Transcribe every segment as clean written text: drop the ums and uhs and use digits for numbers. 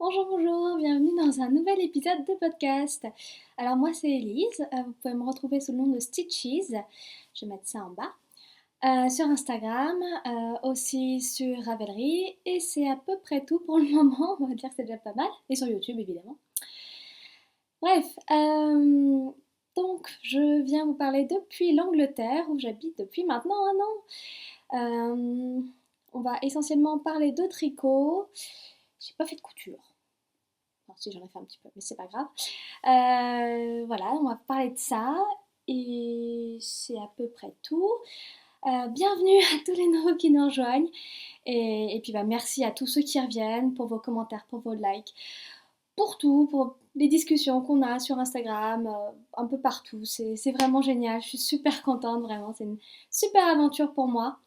Bonjour, bonjour, bienvenue dans un nouvel épisode de podcast. Alors moi c'est Elise, vous pouvez me retrouver sous le nom de Stitches, je vais mettre ça en bas, sur Instagram, aussi sur Ravelry, et c'est à peu près tout pour le moment, on va dire que c'est déjà pas mal, et sur YouTube évidemment. Bref, donc je viens vous parler depuis l'Angleterre, où j'habite depuis maintenant un an. On va essentiellement parler de tricot, j'ai pas fait de couture. Enfin, si j'en ai fait un petit peu, mais c'est pas grave. Voilà, on va parler de ça. Et c'est à peu près tout. Bienvenue à tous les nouveaux qui nous rejoignent. Et puis merci à tous ceux qui reviennent pour vos commentaires, pour vos likes, pour tout, pour les discussions qu'on a sur Instagram, un peu partout. C'est vraiment génial. Je suis super contente, vraiment. C'est une super aventure pour moi.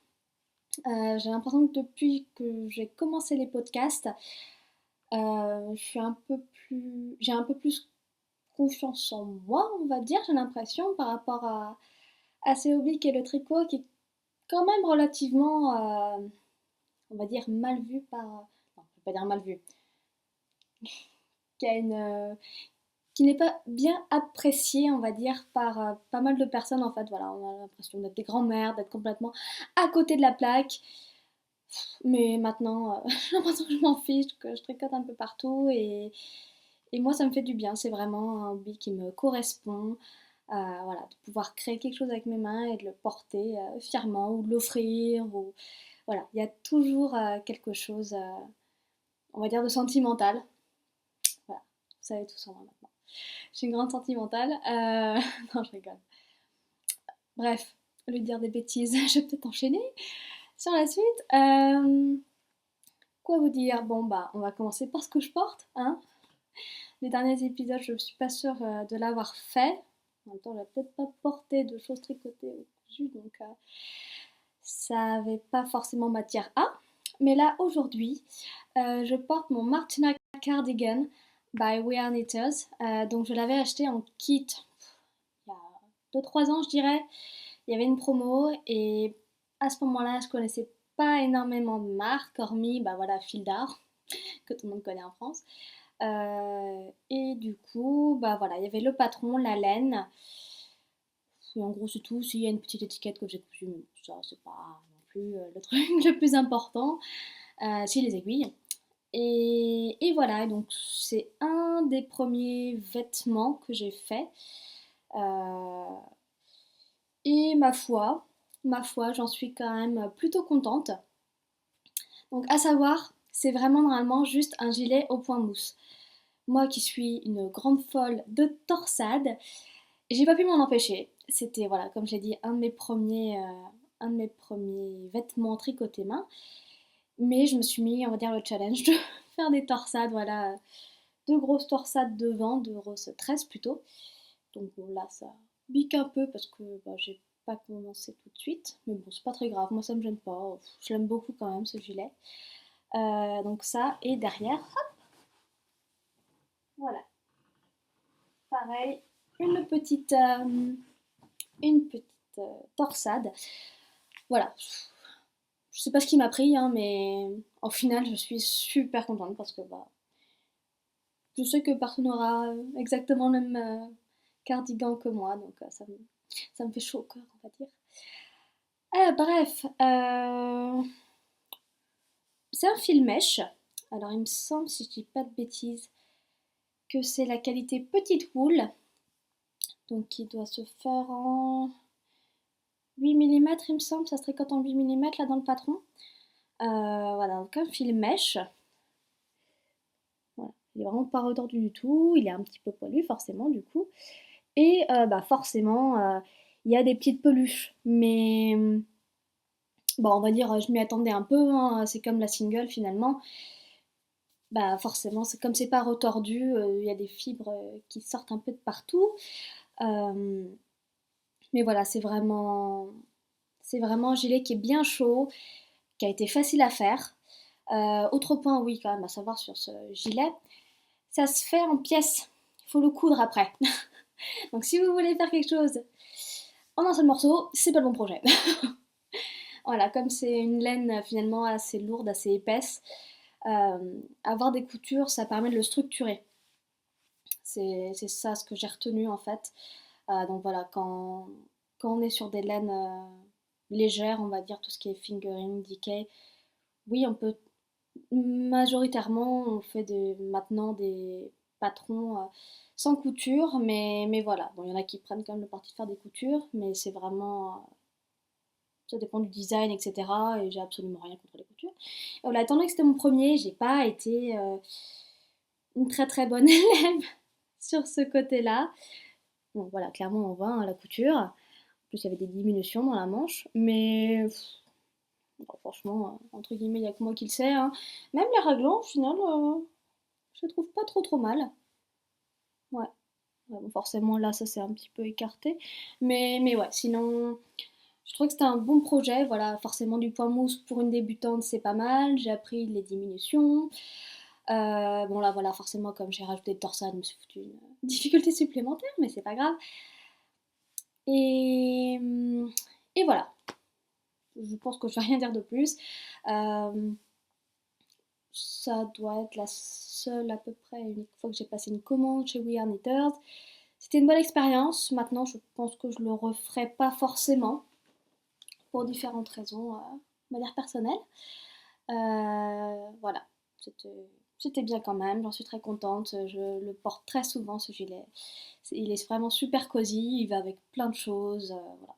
J'ai l'impression que depuis que j'ai commencé les podcasts, je suis j'ai un peu plus confiance en moi, on va dire, j'ai l'impression, par rapport à ces hobbies qu'est le tricot, qui est quand même relativement, on va dire, mal vu par... Non, je ne vais pas dire mal vu, qui a qui n'est pas bien apprécié, on va dire, par pas mal de personnes, en fait, voilà, on a l'impression d'être des grands-mères, d'être complètement à côté de la plaque, mais maintenant, j'ai l'impression que je m'en fiche, que je tricote un peu partout, et moi, ça me fait du bien, c'est vraiment un hobby qui me correspond. Voilà, de pouvoir créer quelque chose avec mes mains et de le porter fièrement ou de l'offrir. Ou... Voilà, il y a toujours quelque chose, on va dire, de sentimental. Voilà, vous savez tout sur moi maintenant. Je suis une grande sentimentale. Non, je rigole. Bref, au lieu de dire des bêtises, je vais peut-être enchaîner sur la suite. Quoi vous dire? Bon, bah, on va commencer par ce que je porte, hein. Les derniers épisodes, je ne suis pas sûre de l'avoir fait. En même temps, je n'ai peut-être pas porté de choses tricotées ou cousues, donc ça n'avait pas forcément matière à. Mais là, aujourd'hui, je porte mon Martina Cardigan by We Are Knitters. Donc, je l'avais acheté en kit il y a 2-3 ans, je dirais. Il y avait une promo et à ce moment-là, je connaissais pas énormément de marques, hormis bah voilà, Fil d'Art, que tout le monde connaît en France. Et du coup, bah voilà, il y avait le patron, la laine. Et en gros, c'est tout. S'il y a une petite étiquette que j'ai cousue, mais ça, c'est pas non plus le truc le plus important. Si, les aiguilles. Et voilà, donc c'est un des premiers vêtements que j'ai fait. Euh, et ma foi, j'en suis quand même plutôt contente. Donc, à savoir, c'est vraiment normalement juste un gilet au point mousse. Moi qui suis une grande folle de torsade, j'ai pas pu m'en empêcher. C'était, voilà, comme j'ai dit, un de mes premiers vêtements tricotés main. Mais je me suis mis, on va dire, le challenge de faire des torsades, voilà, deux grosses torsades devant, de rose 13 plutôt. Donc bon, là, ça pique un peu parce que bah, j'ai pas commencé tout de suite. Mais bon, c'est pas très grave, moi ça me gêne pas. Je l'aime beaucoup quand même, ce gilet. Donc ça, et derrière, hop, voilà, pareil, une petite, euh, une petite torsade. Voilà, je sais pas ce qui m'a pris, hein, mais au final, je suis super contente parce que bah, je sais que personne n'aura exactement le même cardigan que moi, donc ça me fait chaud au cœur, on va dire. Bref, c'est un fil mèche. Alors, il me semble, si je dis pas de bêtises, que c'est la qualité petite wool, donc qui doit se faire en 8 mm, il me semble, ça se tricote en 8 mm là dans le patron. Voilà, donc un fil mèche. Voilà. Il est vraiment pas retordu du tout, il est un petit peu poilu forcément du coup. Et bah forcément, il y a des petites peluches. Mais bon, on va dire, je m'y attendais un peu, hein, c'est comme la single finalement. Bah forcément, c'est comme c'est pas retordu, il y a des fibres qui sortent un peu de partout. Euh, mais voilà, c'est vraiment un gilet qui est bien chaud, qui a été facile à faire. Autre point, oui, quand même, à savoir sur ce gilet, ça se fait en pièces. Il faut le coudre après. Donc si vous voulez faire quelque chose en un seul morceau, c'est pas le bon projet. Voilà, comme c'est une laine finalement assez lourde, assez épaisse, Avoir des coutures, ça permet de le structurer. C'est ça ce que j'ai retenu en fait. Donc voilà, quand on est sur des laines légères, on va dire tout ce qui est fingering, decay, oui, on peut majoritairement, on fait maintenant des patrons sans couture, mais voilà. Bon, il y en a qui prennent quand même le parti de faire des coutures, mais c'est vraiment, ça dépend du design, etc. Et j'ai absolument rien contre les coutures. Et voilà, étant donné que c'était mon premier, j'ai pas été une très très bonne élève sur ce côté-là. Bon, voilà, clairement on voit hein, la couture. En plus, il y avait des diminutions dans la manche, mais bon, franchement, entre guillemets, il n'y a que moi qui le sais, hein. Même les raglans, au final, je les trouve pas trop trop mal. Ouais. Ouais, bon, forcément, là, ça s'est un petit peu écarté. Mais ouais, sinon, je trouve que c'était un bon projet. Voilà, forcément, du point mousse pour une débutante, c'est pas mal. J'ai appris les diminutions. Bon, là, voilà, forcément, comme j'ai rajouté le torsade, je me suis foutu une difficulté supplémentaire, mais c'est pas grave. Et, et voilà, je pense que je vais rien dire de plus. Euh, Ça doit être la seule à peu près unique fois que j'ai passé une commande chez We Are Knitters. C'était une bonne expérience. Maintenant, je pense que je le referai pas forcément pour différentes raisons, on va dire personnelles. Voilà, c'était bien quand même. J'en suis très contente. Je le porte très souvent ce gilet. Il est vraiment super cosy. Il va avec plein de choses. Voilà,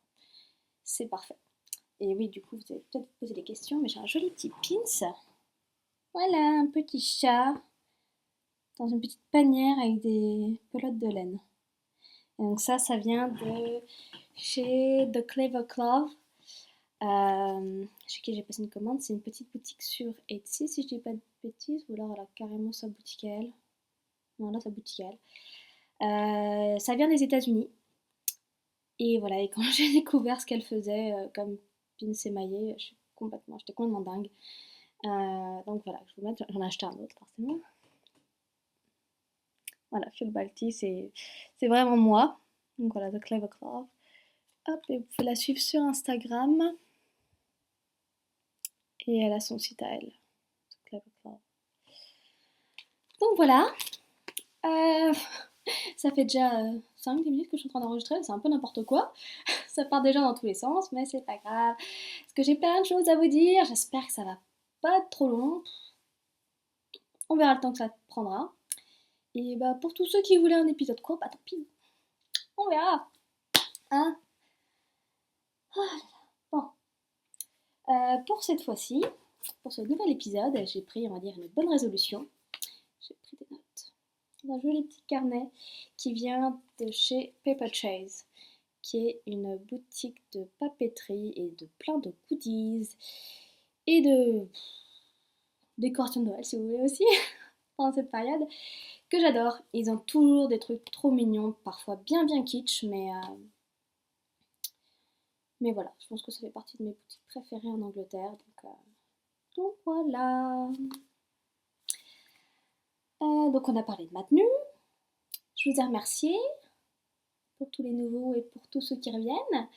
c'est parfait. Et oui, du coup, vous allez peut-être poser des questions, mais j'ai un joli petit pins. Voilà, un petit chat dans une petite panière avec des pelotes de laine. Et donc ça vient de chez The Clever Clove, chez qui j'ai passé une commande. C'est une petite boutique sur Etsy, si je dis pas de bêtises, ou alors elle a carrément sa boutique à elle. Non, là, sa boutique à elle. Ça vient des États-Unis. Et voilà, et quand j'ai découvert ce qu'elle faisait comme pins émaillés, j'étais complètement dingue. Donc voilà, je vous mettre, j'en ai acheté un autre forcément. Voilà, Fuel Balti, c'est vraiment moi. Donc voilà, The Clever Clove. Hop, et vous pouvez la suivre sur Instagram. Et elle a son site à elle. The Clever Clove. Donc voilà. Euh, Ça fait déjà 5-10 minutes que je suis en train d'enregistrer. C'est un peu n'importe quoi. Ça part déjà dans tous les sens, mais c'est pas grave. Parce que j'ai plein de choses à vous dire. J'espère que ça va pas être trop long. On verra le temps que ça prendra. Et bah pour tous ceux qui voulaient un épisode court, bah tant pis. On verra. Hein. Bon. Pour cette fois-ci, pour ce nouvel épisode, j'ai pris, on va dire, une bonne résolution. J'ai pris des notes. Un joli petit carnet qui vient de chez Paper Chase, qui est une boutique de papeterie et de plein de goodies et de décoration de Noël si vous voulez aussi, pendant cette période, que j'adore. Ils ont toujours des trucs trop mignons, parfois bien bien kitsch, mais voilà, je pense que ça fait partie de mes boutiques préférées en Angleterre, donc voilà. Donc on a parlé de ma tenue, je vous ai remercié pour tous les nouveaux et pour tous ceux qui reviennent.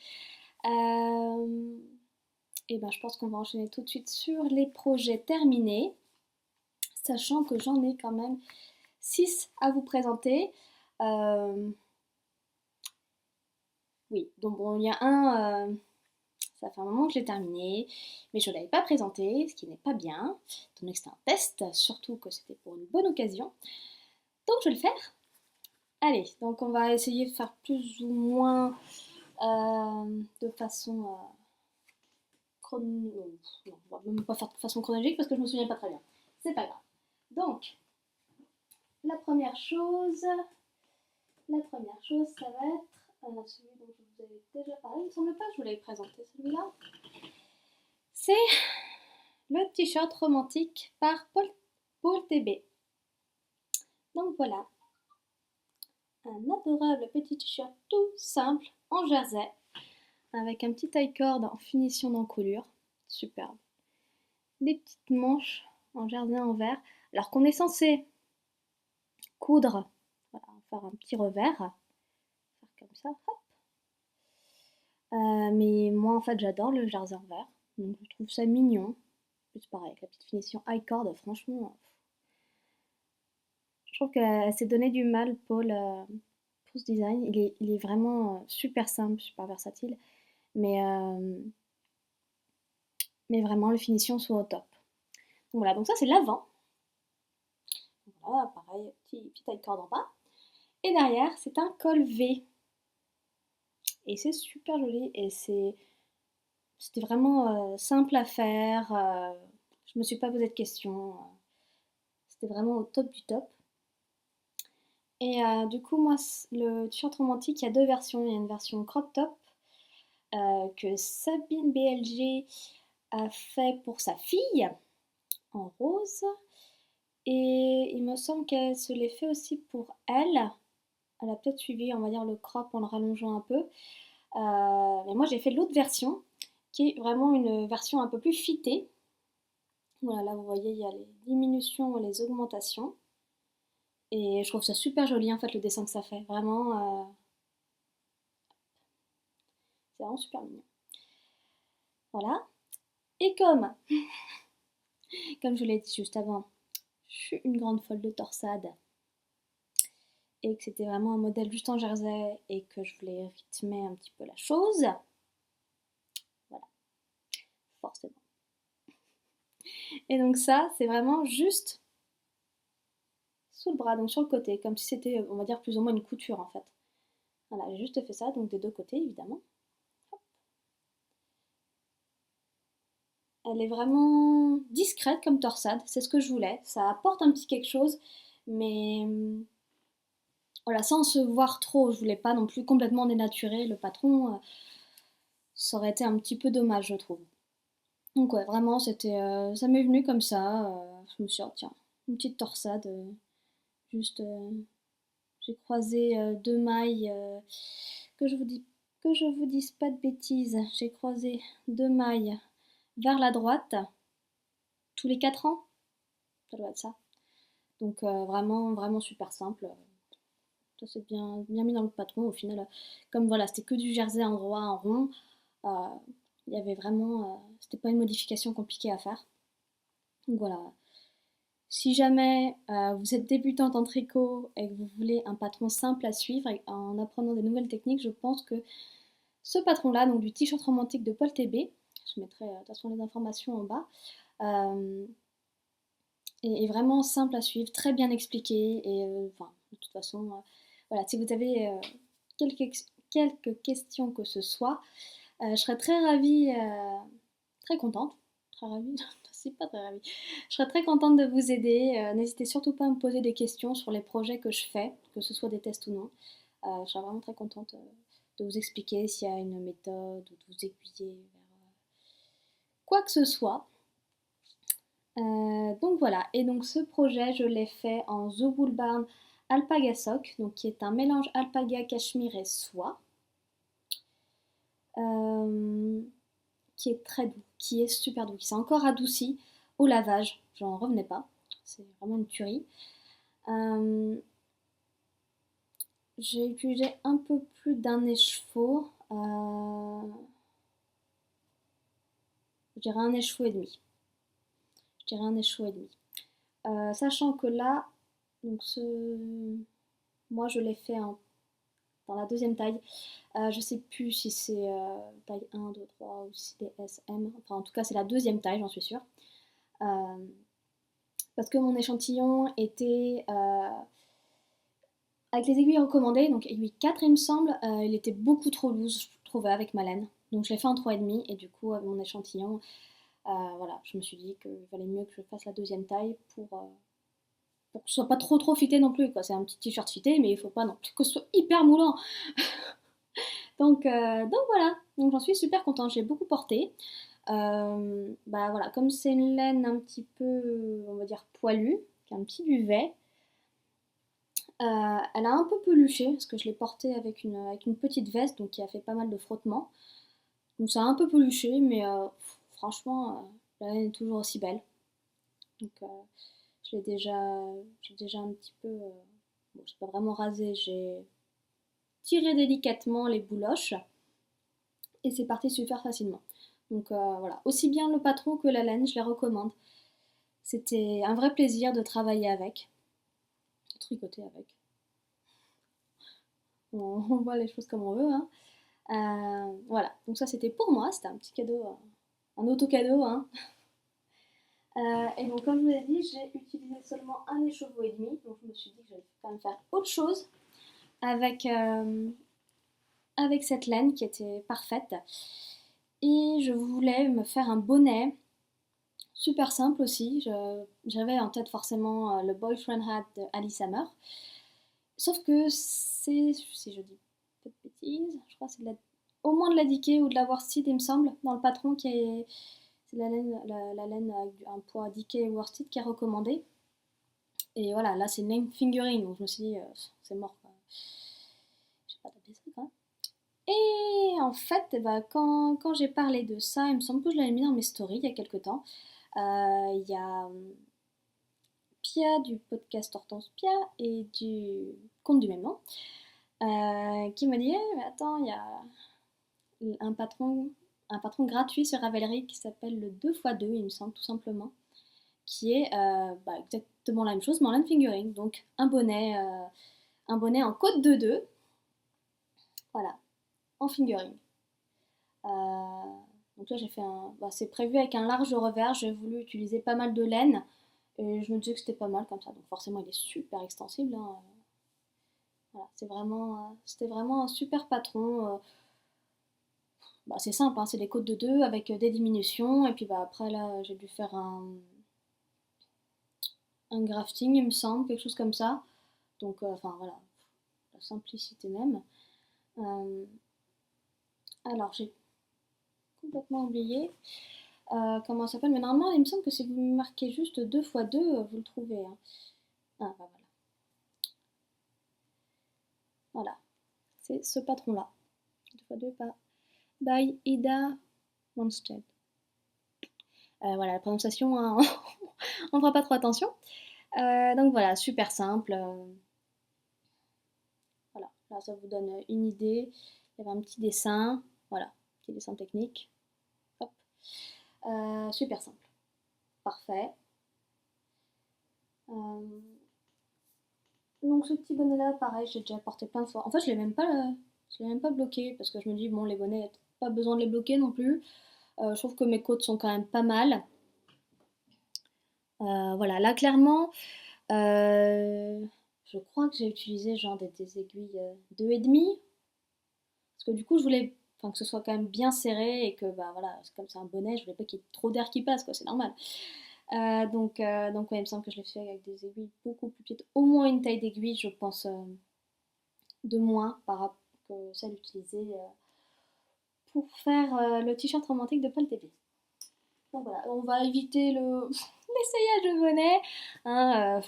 Et ben je pense qu'on va enchaîner tout de suite sur les projets terminés, sachant que j'en ai quand même 6 à vous présenter. Oui, donc bon, il y a un, ça fait un moment que je l'ai terminé, mais je ne l'avais pas présenté, ce qui n'est pas bien, étant donné que c'était un test, surtout que c'était pour une bonne occasion. Donc je vais le faire. Allez, donc on va essayer de faire plus ou moins de façon non, on va même pas faire de façon chronologique parce que je me souviens pas très bien. C'est pas grave. Donc, la première chose, ça va être celui dont je vous avais déjà parlé. Il me semble pas que je vous l'avais présenté celui-là. C'est le t-shirt romantique par Paul TB. Donc voilà, un adorable petit t-shirt tout simple en jersey avec un petit taille-corde en finition d'encolure, superbe. Des petites manches en jersey en vert, alors qu'on est censé coudre, voilà, faire un petit revers, faire comme ça, hop. Mais moi en fait j'adore le jersey en vert, donc je trouve ça mignon. Plus pareil, avec la petite finition i-cord, franchement, je trouve qu'elle s'est donné du mal, Paul, pour ce design. Il est vraiment super simple, super versatile, mais, euh, mais vraiment, les finitions sont au top. Donc voilà, donc ça c'est l'avant. Voilà, pareil, petit i-cord en bas. Et derrière, c'est un col V. Et c'est super joli et c'était vraiment simple à faire. Je me suis pas posé de questions. C'était vraiment au top du top. Et du coup, moi, le t-shirt romantique, il y a deux versions. Il y a une version crop top que Sabine BLG a fait pour sa fille en rose. Et il me semble qu'elle se l'est fait aussi pour elle. Elle a peut-être suivi, on va dire, le crop en le rallongeant un peu. Mais moi, j'ai fait l'autre version, qui est vraiment une version un peu plus fitée. Voilà, là, vous voyez, il y a les diminutions et les augmentations. Et je trouve ça super joli, en fait, le dessin que ça fait. Vraiment, c'est vraiment super mignon. Voilà. Et comme je l'ai dit juste avant, je suis une grande folle de torsade. Et que c'était vraiment un modèle juste en jersey et que je voulais rythmer un petit peu la chose. Voilà, forcément. Et donc ça, c'est vraiment juste sous le bras, donc sur le côté, comme si c'était, on va dire, plus ou moins une couture en fait. Voilà, j'ai juste fait ça, donc des deux côtés évidemment. Elle est vraiment discrète comme torsade, c'est ce que je voulais. Ça apporte un petit quelque chose, mais voilà, sans se voir trop. Je voulais pas non plus complètement dénaturer le patron. Ça aurait été un petit peu dommage, je trouve. Donc ouais, vraiment, ça m'est venu comme ça. Je me suis dit, oh, tiens, une petite torsade, juste, j'ai croisé deux mailles. Que je vous dis, que je vous dise pas de bêtises. J'ai croisé deux mailles vers la droite tous les 4 ans. Ça doit être ça. Donc vraiment, vraiment super simple. Ça s'est bien mis dans le patron. Au final, comme voilà, c'était que du jersey en droit, en rond. euh, il y avait vraiment, c'était pas une modification compliquée à faire. Donc voilà. Si jamais vous êtes débutante en tricot et que vous voulez un patron simple à suivre en apprenant des nouvelles techniques, je pense que ce patron-là, donc du t-shirt romantique de Paul TB, je mettrai de toute façon les informations en bas, euh, est vraiment simple à suivre, très bien expliqué. Et enfin, de toute façon, voilà, si vous avez quelques questions que ce soit, je serais très ravie, très contente, très ravie, c'est pas très ravie. Je serais très contente de vous aider. N'hésitez surtout pas à me poser des questions sur les projets que je fais, que ce soit des tests ou non. Je serais vraiment très contente de vous expliquer s'il y a une méthode ou de vous aiguiller vers quoi que ce soit. Donc voilà, et donc ce projet, je l'ai fait en The Wool Barn Alpaga Sock, donc qui est un mélange alpaga, cachemire et soie, euh, qui est très doux, qui est super doux, qui s'est encore adouci au lavage, j'en revenais pas, c'est vraiment une tuerie. Euh, j'ai utilisé un peu plus d'un écheveau, je dirais un écheveau et demi. Je dirais un écheveau et demi. Sachant que là, donc moi je l'ai fait dans la deuxième taille. Je sais plus si c'est taille 1, 2, 3 ou si c'est SM. Enfin, en tout cas, c'est la deuxième taille, j'en suis sûre. Euh, parce que mon échantillon était avec les aiguilles recommandées, donc aiguille 4 il me semble, il était beaucoup trop loose, je trouvais, avec ma laine. Donc je l'ai fait en 3,5 et du coup, avec mon échantillon, voilà, je me suis dit qu'il valait mieux que je fasse la deuxième taille pour que ce soit pas trop fité non plus, quoi. C'est un petit t-shirt fité, mais il faut pas non plus que ce soit hyper moulant. Donc voilà, donc j'en suis super contente, j'ai beaucoup porté. Bah voilà, comme c'est une laine un petit peu, on va dire, poilue, qui a un petit duvet, elle a un peu peluché, parce que je l'ai portée avec une petite veste, donc qui a fait pas mal de frottements. Donc ça a un peu peluché, mais franchement, la laine est toujours aussi belle. Donc je l'ai déjà un petit peu, bon, j'ai pas vraiment rasé, j'ai tiré délicatement les bouloches, et c'est parti super facilement. Donc voilà, aussi bien le patron que la laine, je les recommande. C'était un vrai plaisir de travailler avec, tricoter avec. On voit les choses comme on veut, hein. Voilà, donc ça c'était pour moi, c'était un petit cadeau, un auto-cadeau, hein. Et donc comme je vous l'ai dit, j'ai utilisé seulement un écheveau et demi, donc je me suis dit que j'allais quand même faire autre chose avec, avec cette laine qui était parfaite. Et je voulais me faire un bonnet, super simple aussi. J'avais en tête forcément le boyfriend hat de Alice Hammer. Sauf que c'est, si je dis pas de bêtises, je crois que c'est au moins de la Dickie ou de la Worsted, il me semble, dans le patron qui est. C'est la laine avec un poids Dickie ou Worsted qui est recommandé. Et voilà, là c'est une name fingering, donc je me suis dit, c'est mort quoi. J'ai pas tapé ça quoi. Et en fait, bah, quand j'ai parlé de ça, il me semble que je l'avais mis dans mes stories il y a quelques temps. Il y a Pia du podcast Hortense Pia et du compte du même nom qui m'a dit mais attends, il y a un patron, un patron gratuit sur Ravelry qui s'appelle le 2x2, il me semble, tout simplement, qui est bah, exactement la même chose, mais en line fingering. Donc un bonnet en côte de 2, voilà, en fingering. Donc là, j'ai fait un. Bah, c'est prévu avec un large revers. J'ai voulu utiliser pas mal de laine. Et je me disais que c'était pas mal comme ça. Donc forcément, il est super extensible, hein. Voilà, c'était vraiment un super patron. Bah, c'est simple, hein, c'est des côtes de 2 avec des diminutions. Et puis bah, après, là, j'ai dû faire un grafting, il me semble, quelque chose comme ça. Donc, enfin voilà, la simplicité même. Euh, alors, j'ai complètement oublié. Comment ça s'appelle? Mais normalement, il me semble que si vous marquez juste 2x2, vous le trouvez, hein. Ah, bah voilà. Voilà, c'est ce patron-là. 2x2 pas. By Ida Monstead. Voilà, la prononciation, hein, on ne fera pas trop attention. Donc voilà, super simple. Voilà, là ça vous donne une idée. Il y avait un petit dessin, voilà, petit dessin technique. Hop. Super simple. Parfait. Donc ce petit bonnet là, pareil, j'ai déjà porté plein de fois. En fait, je l'ai même pas bloqué parce que je me dis bon, les bonnets, pas besoin de les bloquer non plus. Je trouve que mes côtes sont quand même pas mal. Voilà, là clairement, je crois que j'ai utilisé genre des aiguilles 2,5 parce que du coup je voulais enfin, que ce soit quand même bien serré et que bah voilà, comme c'est un bonnet, je voulais pas qu'il y ait trop d'air qui passe quoi, c'est normal. Donc ouais, il me semble que je l'ai fait avec des aiguilles beaucoup plus petites, au moins une taille d'aiguille, je pense, de moins par rapport que celle utilisée pour faire le t-shirt romantique de Paul TP. Donc voilà, on va éviter l'essayage de bonnet. Hein,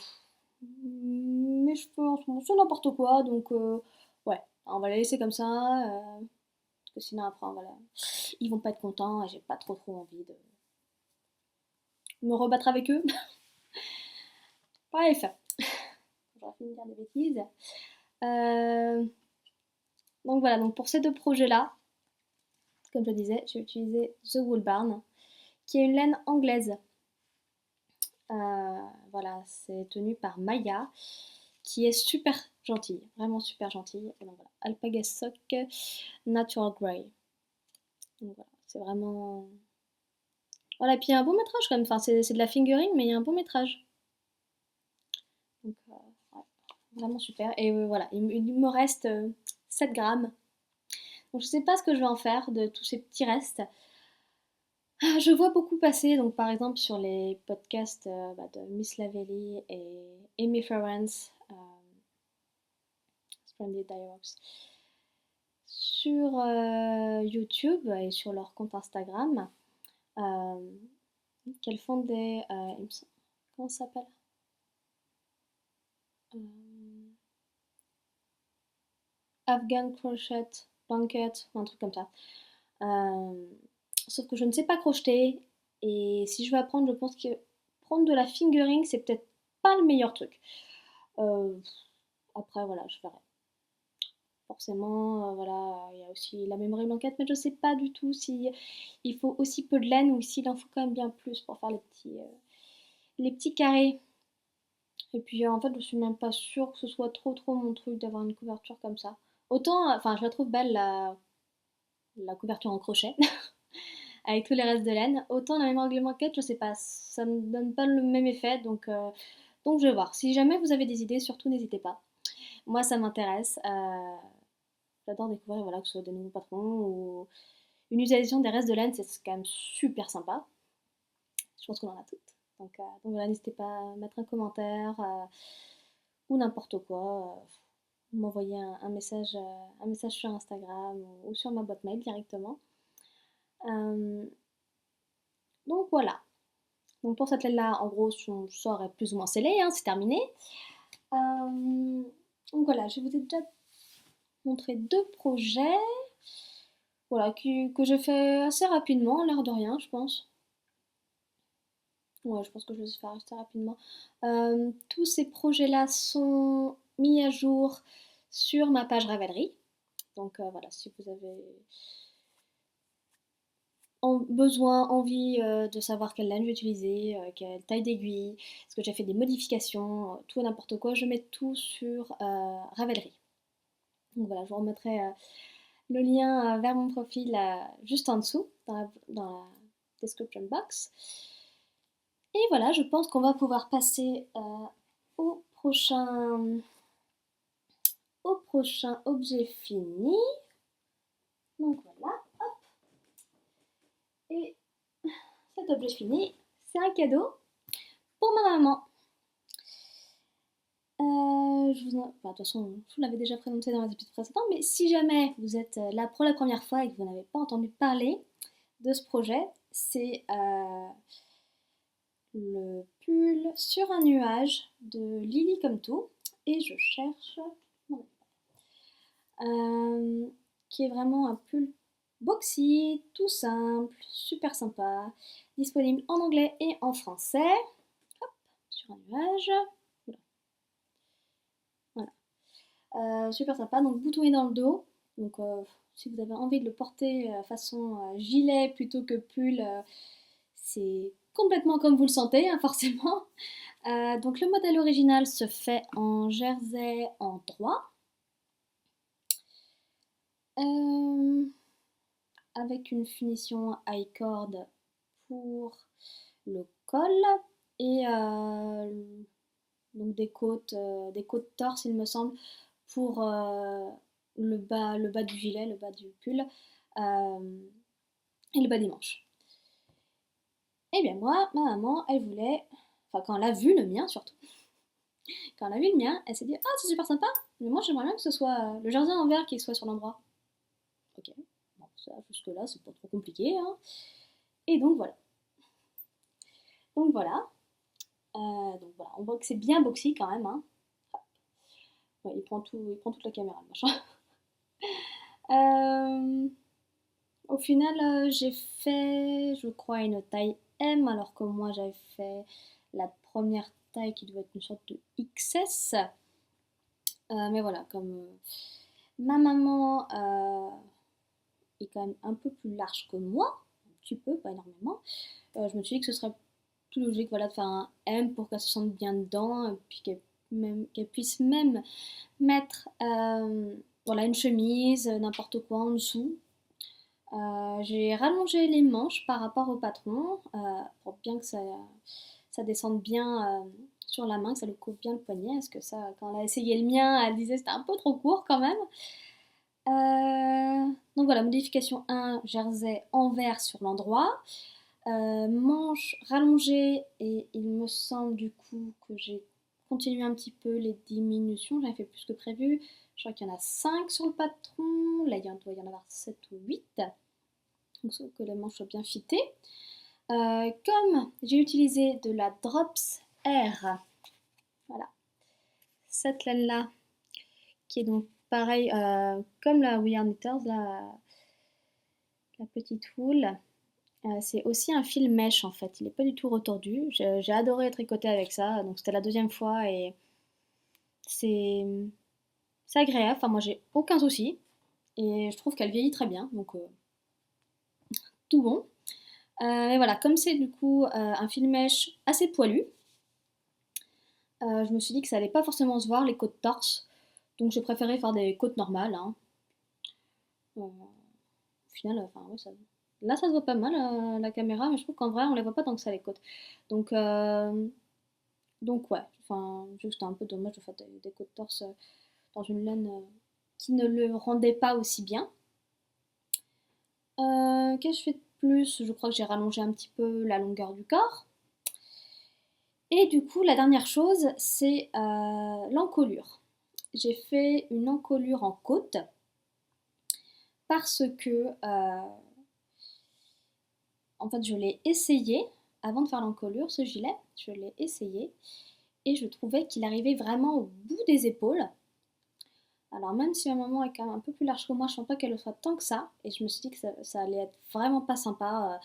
mes cheveux en ce moment, c'est n'importe quoi, donc ouais, on va les laisser comme ça. Parce que sinon après, voilà, ils vont pas être contents et j'ai pas trop envie de me rebattre avec eux. Bref, j'aurais fini de dire des bêtises. Euh, donc voilà, donc pour ces deux projets-là, comme je disais, j'ai utilisé The Wool Barn, qui est une laine anglaise. Voilà, c'est tenu par Maya, qui est super gentille, vraiment super gentille. Et donc voilà, Alpaga Sock Natural Grey. Donc voilà, c'est vraiment. Voilà, et puis il y a un bon métrage quand même. Enfin, c'est de la fingering, mais il y a un bon métrage. Donc, ouais, vraiment super. Et voilà, il me reste 7 grammes. Donc je sais pas ce que je vais en faire de tous ces petits restes. Je vois beaucoup passer, donc par exemple sur les podcasts bah, de Miss Lavelli et Amy Ferrance, Splendid Dialogues, sur YouTube et sur leur compte Instagram, euh, qu'elles font des... comment ça s'appelle? euh, Afghan crochet blanket, un truc comme ça. Euh, Sauf que je ne sais pas crocheter et si je veux apprendre, je pense que prendre de la fingering, c'est peut-être pas le meilleur truc. Euh, Après, voilà, je verrai. forcément, voilà, il y a aussi la mémoire blanquette, mais je sais pas du tout si il faut aussi peu de laine ou s'il en faut quand même bien plus pour faire les petits carrés. Et puis en fait, je suis même pas sûre que ce soit trop mon truc d'avoir une couverture comme ça. Autant, enfin, je la trouve belle la couverture en crochet avec tous les restes de laine. Autant la mémoire blanquette, je sais pas, ça me donne pas le même effet, donc je vais voir. Si jamais vous avez des idées, surtout n'hésitez pas. Moi, ça m'intéresse. J'adore découvrir voilà, que ce soit des nouveaux patrons ou une utilisation des restes de laine, c'est quand même super sympa. Je pense qu'on en a toutes. Donc voilà, n'hésitez pas à mettre un commentaire ou n'importe quoi. M'envoyer un message sur Instagram ou sur ma boîte mail directement. Euh, donc voilà. Donc pour cette laine-là, en gros, son sort est plus ou moins scellé, hein, c'est terminé. Donc voilà, je vous ai déjà montré deux projets. Voilà, que je fais assez rapidement, l'air de rien, je pense. Ouais, je pense que je vais le faire assez rapidement. Tous ces projets-là sont mis à jour sur ma page Ravelry. Donc voilà, si vous avez besoin, envie de savoir quelle laine je vais utiliser, quelle taille d'aiguille, est-ce que j'ai fait des modifications, tout et n'importe quoi, je mets tout sur Ravelry. Donc voilà, je vous remettrai le lien vers mon profil juste en dessous, dans la description box. Et voilà, je pense qu'on va pouvoir passer au prochain, au prochain objet fini. Donc voilà, hop. Et cet objet fini, c'est un cadeau pour ma maman. Enfin, de toute façon, je vous l'avais déjà présenté dans les épisodes précédents, mais si jamais vous êtes là pour la première fois et que vous n'avez pas entendu parler de ce projet, c'est le pull sur un nuage de Lily comme tout. Et je cherche qui est vraiment un pull boxy, tout simple, super sympa, disponible en anglais et en français. Hop, sur un nuage. Voilà. Super sympa, donc boutonné dans le dos. Donc si vous avez envie de le porter façon gilet plutôt que pull, c'est complètement comme vous le sentez, hein, forcément. Donc le modèle original se fait en jersey en 3. Avec une finition high cord pour le col et donc des côtes torse il me semble pour le bas du gilet, le bas du pull et le bas des manches. Et bien moi, ma maman, elle voulait, enfin quand elle a vu le mien surtout, quand elle a vu le mien, elle s'est dit ah c'est super sympa, mais moi j'aimerais bien que ce soit le jersey en vert qui soit sur l'endroit. Ok, bon ça jusque là c'est pas trop compliqué, hein. Et donc voilà. Donc voilà. On voit que c'est bien boxy quand même, hein. Ouais, il prend toute la caméra, le machin. Euh, Au final, j'ai fait, je crois, une taille M, alors que moi j'avais fait la première taille qui devait être une sorte de XS. Mais voilà, comme ma maman est quand même un peu plus large que moi, un petit peu, pas énormément, je me suis dit que ce serait plus logique voilà, de faire un M pour qu'elle se sente bien dedans, et puis qu'elle puisse même mettre voilà, une chemise, n'importe quoi en dessous. J'ai rallongé les manches par rapport au patron pour bien que ça descende bien sur la main, que ça lui couvre bien le poignet. Parce que ça, quand elle a essayé le mien, elle disait que c'était un peu trop court quand même. Donc voilà, modification 1, jersey en vert sur l'endroit. Manches rallongées et il me semble du coup que j'ai continué un petit peu les diminutions. J'en ai fait plus que prévu. Je crois qu'il y en a 5 sur le patron. Là, il doit y en avoir 7 ou 8. Donc que les manches soient bien fitées. Comme j'ai utilisé de la Drops Air, voilà, cette laine-là, qui est donc pareil comme la We Are Knitters, la petite houle, c'est aussi un fil mèche en fait, il n'est pas du tout retordu. J'ai adoré tricoter avec ça, donc c'était la deuxième fois et c'est c'est agréable, enfin moi j'ai aucun souci. Et je trouve qu'elle vieillit très bien, donc tout bon. Et voilà, comme c'est du coup un fil mèche assez poilu, je me suis dit que ça allait pas forcément se voir les côtes torse, donc j'ai préféré faire des côtes normales, hein. Au final, enfin ouais, là ça se voit pas mal la caméra, mais je trouve qu'en vrai on les voit pas tant que ça les côtes. Donc, euh, donc ouais, enfin juste un peu dommage de faire des côtes torse dans une laine qui ne le rendait pas aussi bien. Qu'est-ce que je fais de plus? Je crois que j'ai rallongé un petit peu la longueur du corps. Et du coup, la dernière chose, c'est l'encolure. J'ai fait une encolure en côte parce que, en fait, je l'ai essayé avant de faire l'encolure, ce gilet. Je l'ai essayé et je trouvais qu'il arrivait vraiment au bout des épaules. Alors même si ma maman est quand même un peu plus large que moi, je ne sens pas qu'elle le soit tant que ça. Et je me suis dit que ça allait être vraiment pas sympa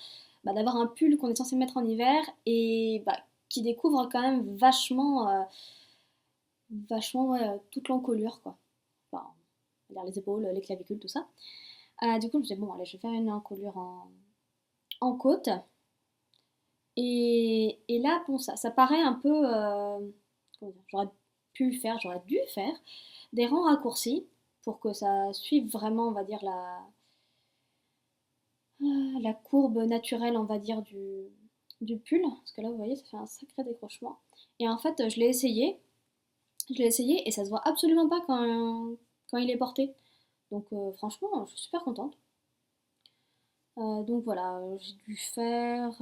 d'avoir un pull qu'on est censé mettre en hiver et qui découvre quand même vachement ouais, toute l'encolure quoi. Enfin, on va dire les épaules, les clavicules, tout ça. Du coup, je me suis dit, bon, allez, je vais faire une encolure en côte. Et là, bon, ça paraît un peu. Comment dire, j'aurais dû faire des rangs raccourcis pour que ça suive vraiment, on va dire, la courbe naturelle, on va dire, du pull. Parce que là, vous voyez, ça fait un sacré décrochement. Et en fait, je l'ai essayé et ça se voit absolument pas quand il est porté. Donc, franchement, je suis super contente. Donc voilà, j'ai dû faire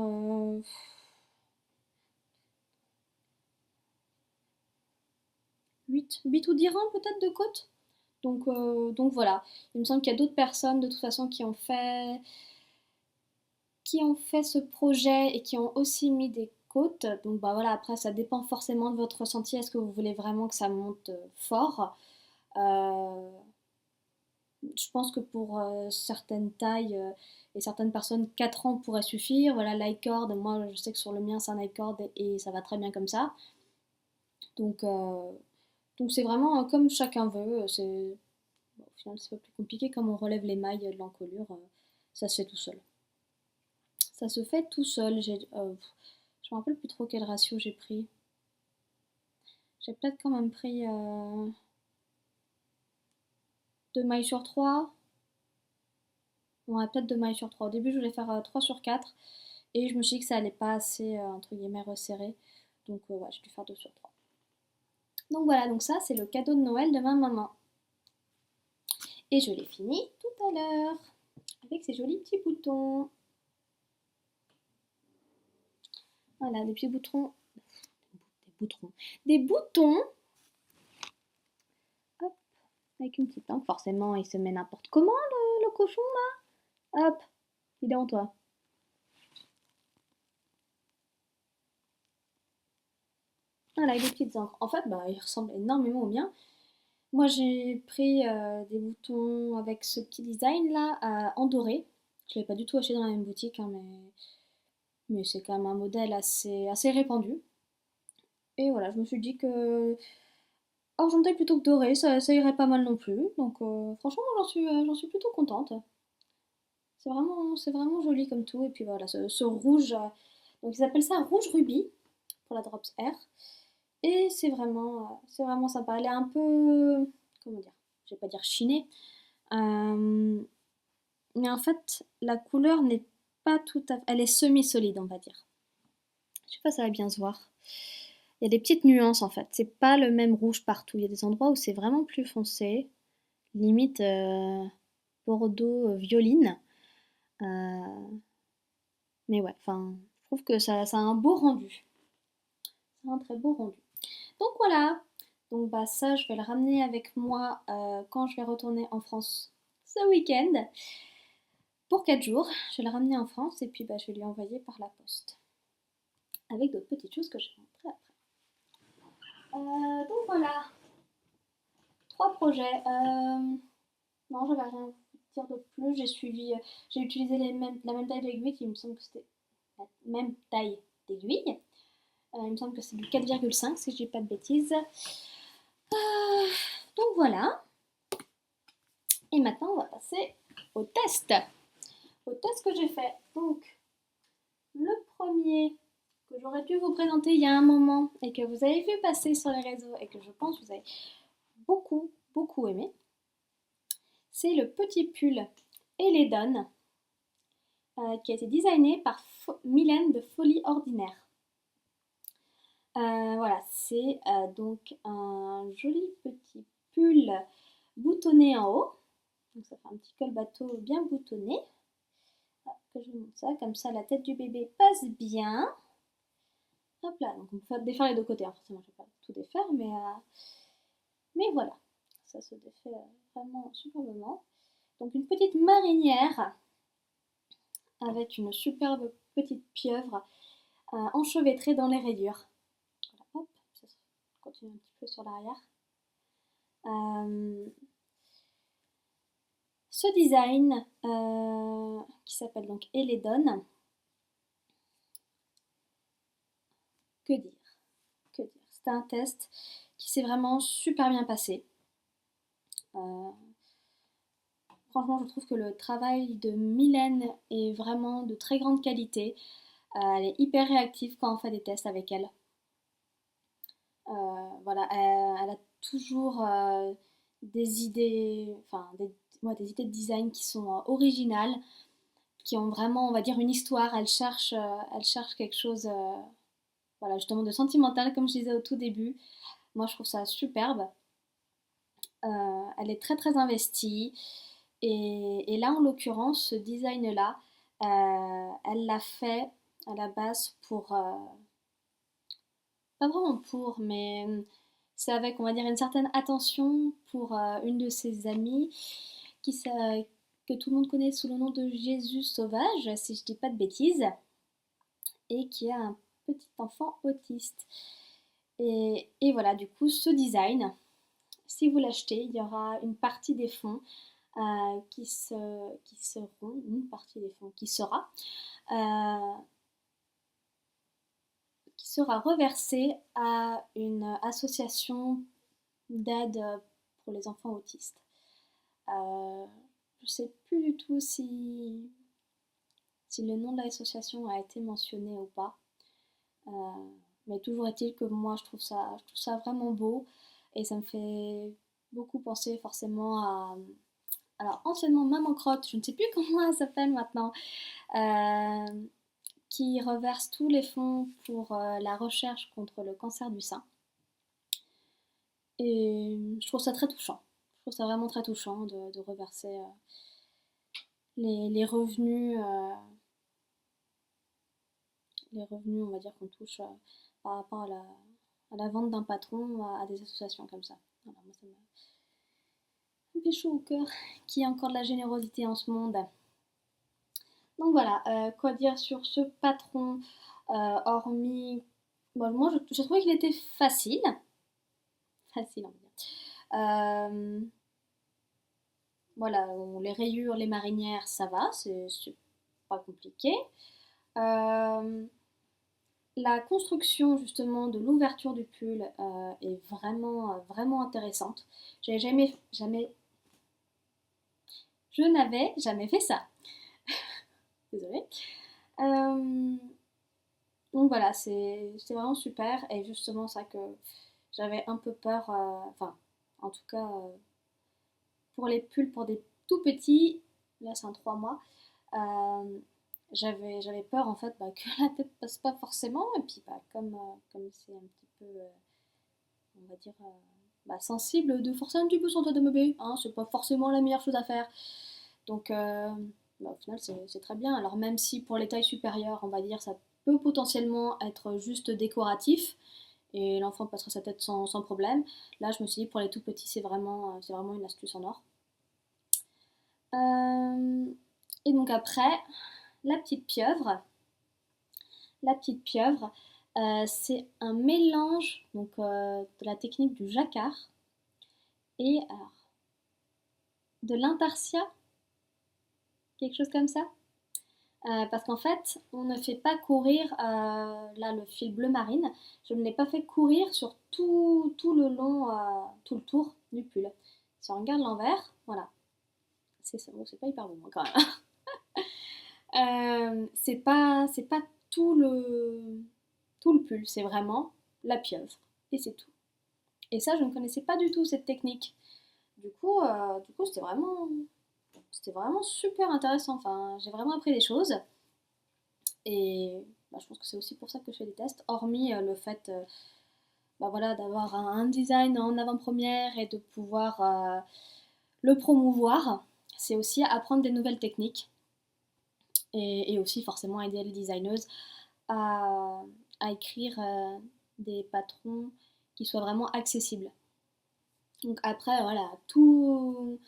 8 ou 10 rangs peut-être de côte. Donc voilà, il me semble qu'il y a d'autres personnes de toute façon qui ont fait ce projet et qui ont aussi mis des côtes. Donc bah voilà, après ça dépend forcément de votre ressenti. Est-ce que vous voulez vraiment que ça monte fort? Euh, je pense que pour certaines tailles et certaines personnes, 4 ans pourrait suffire. Voilà, l'icord, moi je sais que sur le mien c'est un icord et ça va très bien comme ça. Donc euh, donc c'est vraiment comme chacun veut. Bon, au final c'est pas plus compliqué comme on relève les mailles de l'encolure, ça se fait tout seul. Ça se fait tout seul. Je me rappelle plus trop quel ratio j'ai pris. J'ai peut-être quand même pris 2 mailles sur 3. Ouais, peut-être 2 mailles sur 3. Au début, je voulais faire 3 sur 4. Et je me suis dit que ça allait pas assez, entre guillemets, resserré. Donc, ouais, j'ai dû faire 2 sur 3. Donc voilà, donc ça, c'est le cadeau de Noël de ma maman. Et je l'ai fini tout à l'heure. Avec ces jolis petits boutons. Voilà, des petits boutons. Des boutons. Des boutons. Hop, avec une petite langue. Forcément, il se met n'importe comment, le cochon, là. Hop, il est en toi. Voilà, avec des petites encres. En fait, il ressemble énormément au mien. Moi, j'ai pris des boutons avec ce petit design là en doré. Je ne l'ai pas du tout acheté dans la même boutique, hein, mais c'est quand même un modèle assez répandu. Et voilà, je me suis dit que argenté plutôt que doré, ça irait pas mal non plus. Donc franchement, j'en suis plutôt contente. C'est vraiment joli comme tout. Et puis voilà, ce rouge, donc ils appellent ça rouge rubis pour la Drops Air. Et c'est vraiment sympa. Elle est un peu, comment dire, je vais pas dire chinée, euh, mais en fait, la couleur n'est pas tout à fait, elle est semi-solide, on va dire. Je sais pas si ça va bien se voir. Il y a des petites nuances en fait. C'est pas le même rouge partout. Il y a des endroits où c'est vraiment plus foncé, limite bordeaux violine. Euh, mais ouais, enfin, je trouve que ça a un beau rendu. Ça a un très beau rendu. Donc voilà. Donc bah ça, je vais le ramener avec moi quand je vais retourner en France ce week-end pour 4 jours. Je vais le ramener en France et puis je vais lui envoyer par la poste avec d'autres petites choses que je vais montrer après. Donc voilà, 3 projets. Non, je vais rien dire de plus. J'ai utilisé la même taille d'aiguille, qui me semble que c'était la même taille d'aiguille. Il me semble que c'est du 4,5 si je dis pas de bêtises. Donc voilà. Et maintenant, on va passer au test. Au test que j'ai fait. Donc, le premier que j'aurais dû vous présenter il y a un moment et que vous avez vu passer sur les réseaux et que je pense que vous avez beaucoup aimé, c'est le petit pull Eledon qui a été designé par Mylène de Folie Ordinaire. Voilà, c'est donc un joli petit pull boutonné en haut. Donc ça fait un petit col bateau bien boutonné. Hop, que je vous montre ça, comme ça la tête du bébé passe bien. Hop là, donc on peut défaire les deux côtés, hein. Forcément je ne vais pas tout défaire, mais voilà, ça se défait vraiment superbement. Donc une petite marinière avec une superbe petite pieuvre enchevêtrée dans les rayures. Voilà, hop, ça continue un petit peu sur l'arrière. Ce design qui s'appelle donc Eledon, que dire? C'était un test qui s'est vraiment super bien passé. Franchement, je trouve que le travail de Mylène est vraiment de très grande qualité. Elle est hyper réactive quand on fait des tests avec elle. Voilà, elle a toujours des idées, enfin des idées de design qui sont originales, qui ont vraiment, on va dire, une histoire. Elle cherche quelque chose, voilà, justement de sentimental, comme je disais au tout début. Moi, je trouve ça superbe. Elle est très investie. Et là, en l'occurrence, ce design-là, elle l'a fait à la base pour, pas vraiment pour, mais c'est avec, on va dire, une certaine attention pour une de ses amies que tout le monde connaît sous le nom de Jésus Sauvage, si je dis pas de bêtises, et qui a un petit enfant autiste. Et voilà, du coup, ce design, si vous l'achetez, il y aura une partie des fonds qui seront, une partie des fonds euh, qui sera reversée à une association d'aide pour les enfants autistes. Je ne sais plus du tout si le nom de l'association a été mentionné ou pas. Mais toujours est-il que moi je trouve ça vraiment beau et ça me fait beaucoup penser forcément à, alors anciennement Maman Crotte, je ne sais plus comment elle s'appelle maintenant, qui reverse tous les fonds pour la recherche contre le cancer du sein. Et je trouve ça très touchant. Je trouve ça vraiment très touchant de reverser les revenus, on va dire, qu'on touche par rapport à la vente d'un patron à des associations comme ça. Voilà, moi, ça me fait chaud au cœur qu'il y ait encore de la générosité en ce monde. Donc voilà, quoi dire sur ce patron, hormis... Bon, moi, je trouvais qu'il était facile. Facile, on va dire. Voilà, les rayures, les marinières, ça va, c'est pas compliqué. La construction justement de l'ouverture du pull est vraiment intéressante. Je n'avais jamais fait ça. Désolée. Donc voilà, c'est vraiment super et justement ça que j'avais un peu peur, enfin en tout cas pour les pulls pour des tout petits, là c'est un 3 mois, euh, j'avais peur en fait que la tête passe pas forcément et puis comme c'est un petit peu, on va dire, sensible de forcer un petit peu son tête de bébé, hein, c'est pas forcément la meilleure chose à faire. Donc au final c'est très bien. Alors même si pour les tailles supérieures, on va dire, ça peut potentiellement être juste décoratif et l'enfant passera sa tête sans problème. Là je me suis dit pour les tout petits c'est vraiment une astuce en or. Et donc après, la petite pieuvre. La petite pieuvre, c'est un mélange donc, de la technique du jacquard et alors, de l'intarsia, quelque chose comme ça. Parce qu'en fait, on ne fait pas courir, là le fil bleu marine, je ne l'ai pas fait courir sur tout le long, tout le tour du pull. Si on regarde l'envers, voilà. c'est pas hyper bon hein, quand même. C'est pas tout le pull, c'est vraiment la pieuvre et c'est tout. Et ça, je ne connaissais pas du tout cette technique. Du coup, c'était vraiment super intéressant. Enfin, j'ai vraiment appris des choses. Et bah, je pense que c'est aussi pour ça que je fais des tests, hormis le fait bah, voilà, d'avoir un design en avant-première et de pouvoir le promouvoir. C'est aussi apprendre des nouvelles techniques et aussi forcément aider les designers à, à écrire des patrons qui soient vraiment accessibles. Donc après, voilà, tous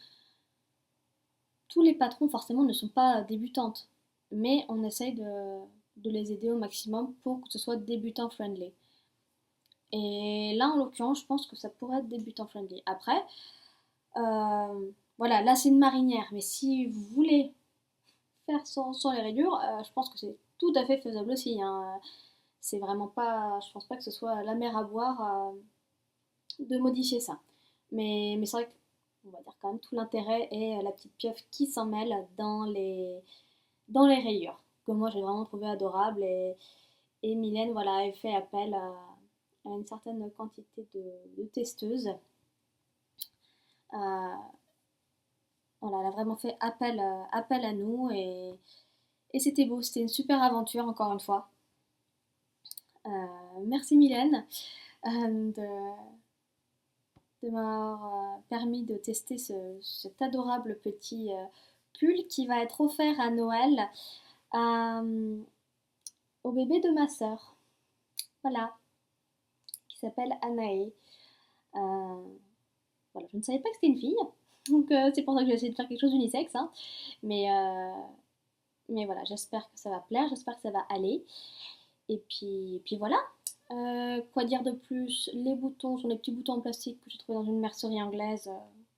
les patrons forcément ne sont pas débutantes, mais on essaye de les aider au maximum pour que ce soit débutant friendly. Et là, en l'occurrence, je pense que ça pourrait être débutant friendly. Après, voilà, là c'est une marinière, mais si vous voulez faire sans les rayures, je pense que c'est tout à fait faisable aussi, hein. C'est vraiment pas, je pense pas que ce soit la mer à boire de modifier ça. Mais c'est vrai que, on va dire quand même tout l'intérêt est la petite pieuvre qui s'en mêle dans les rayures, que moi j'ai vraiment trouvé adorable et Mylène voilà, elle fait appel à une certaine quantité de testeuses. Euh, voilà, elle a vraiment fait appel à nous et c'était beau, c'était une super aventure encore une fois. Merci Mylène de m'avoir permis de tester cet adorable petit pull qui va être offert à Noël au bébé de ma sœur. Voilà, qui s'appelle Anaé. Euh, voilà, je ne savais pas que c'était une fille, donc c'est pour ça que j'ai essayé de faire quelque chose d'unisexe, hein. Mais voilà, j'espère que ça va plaire, j'espère que ça va aller. Et puis voilà. Quoi dire de plus? Les boutons sont des petits boutons en plastique que j'ai trouvé dans une mercerie anglaise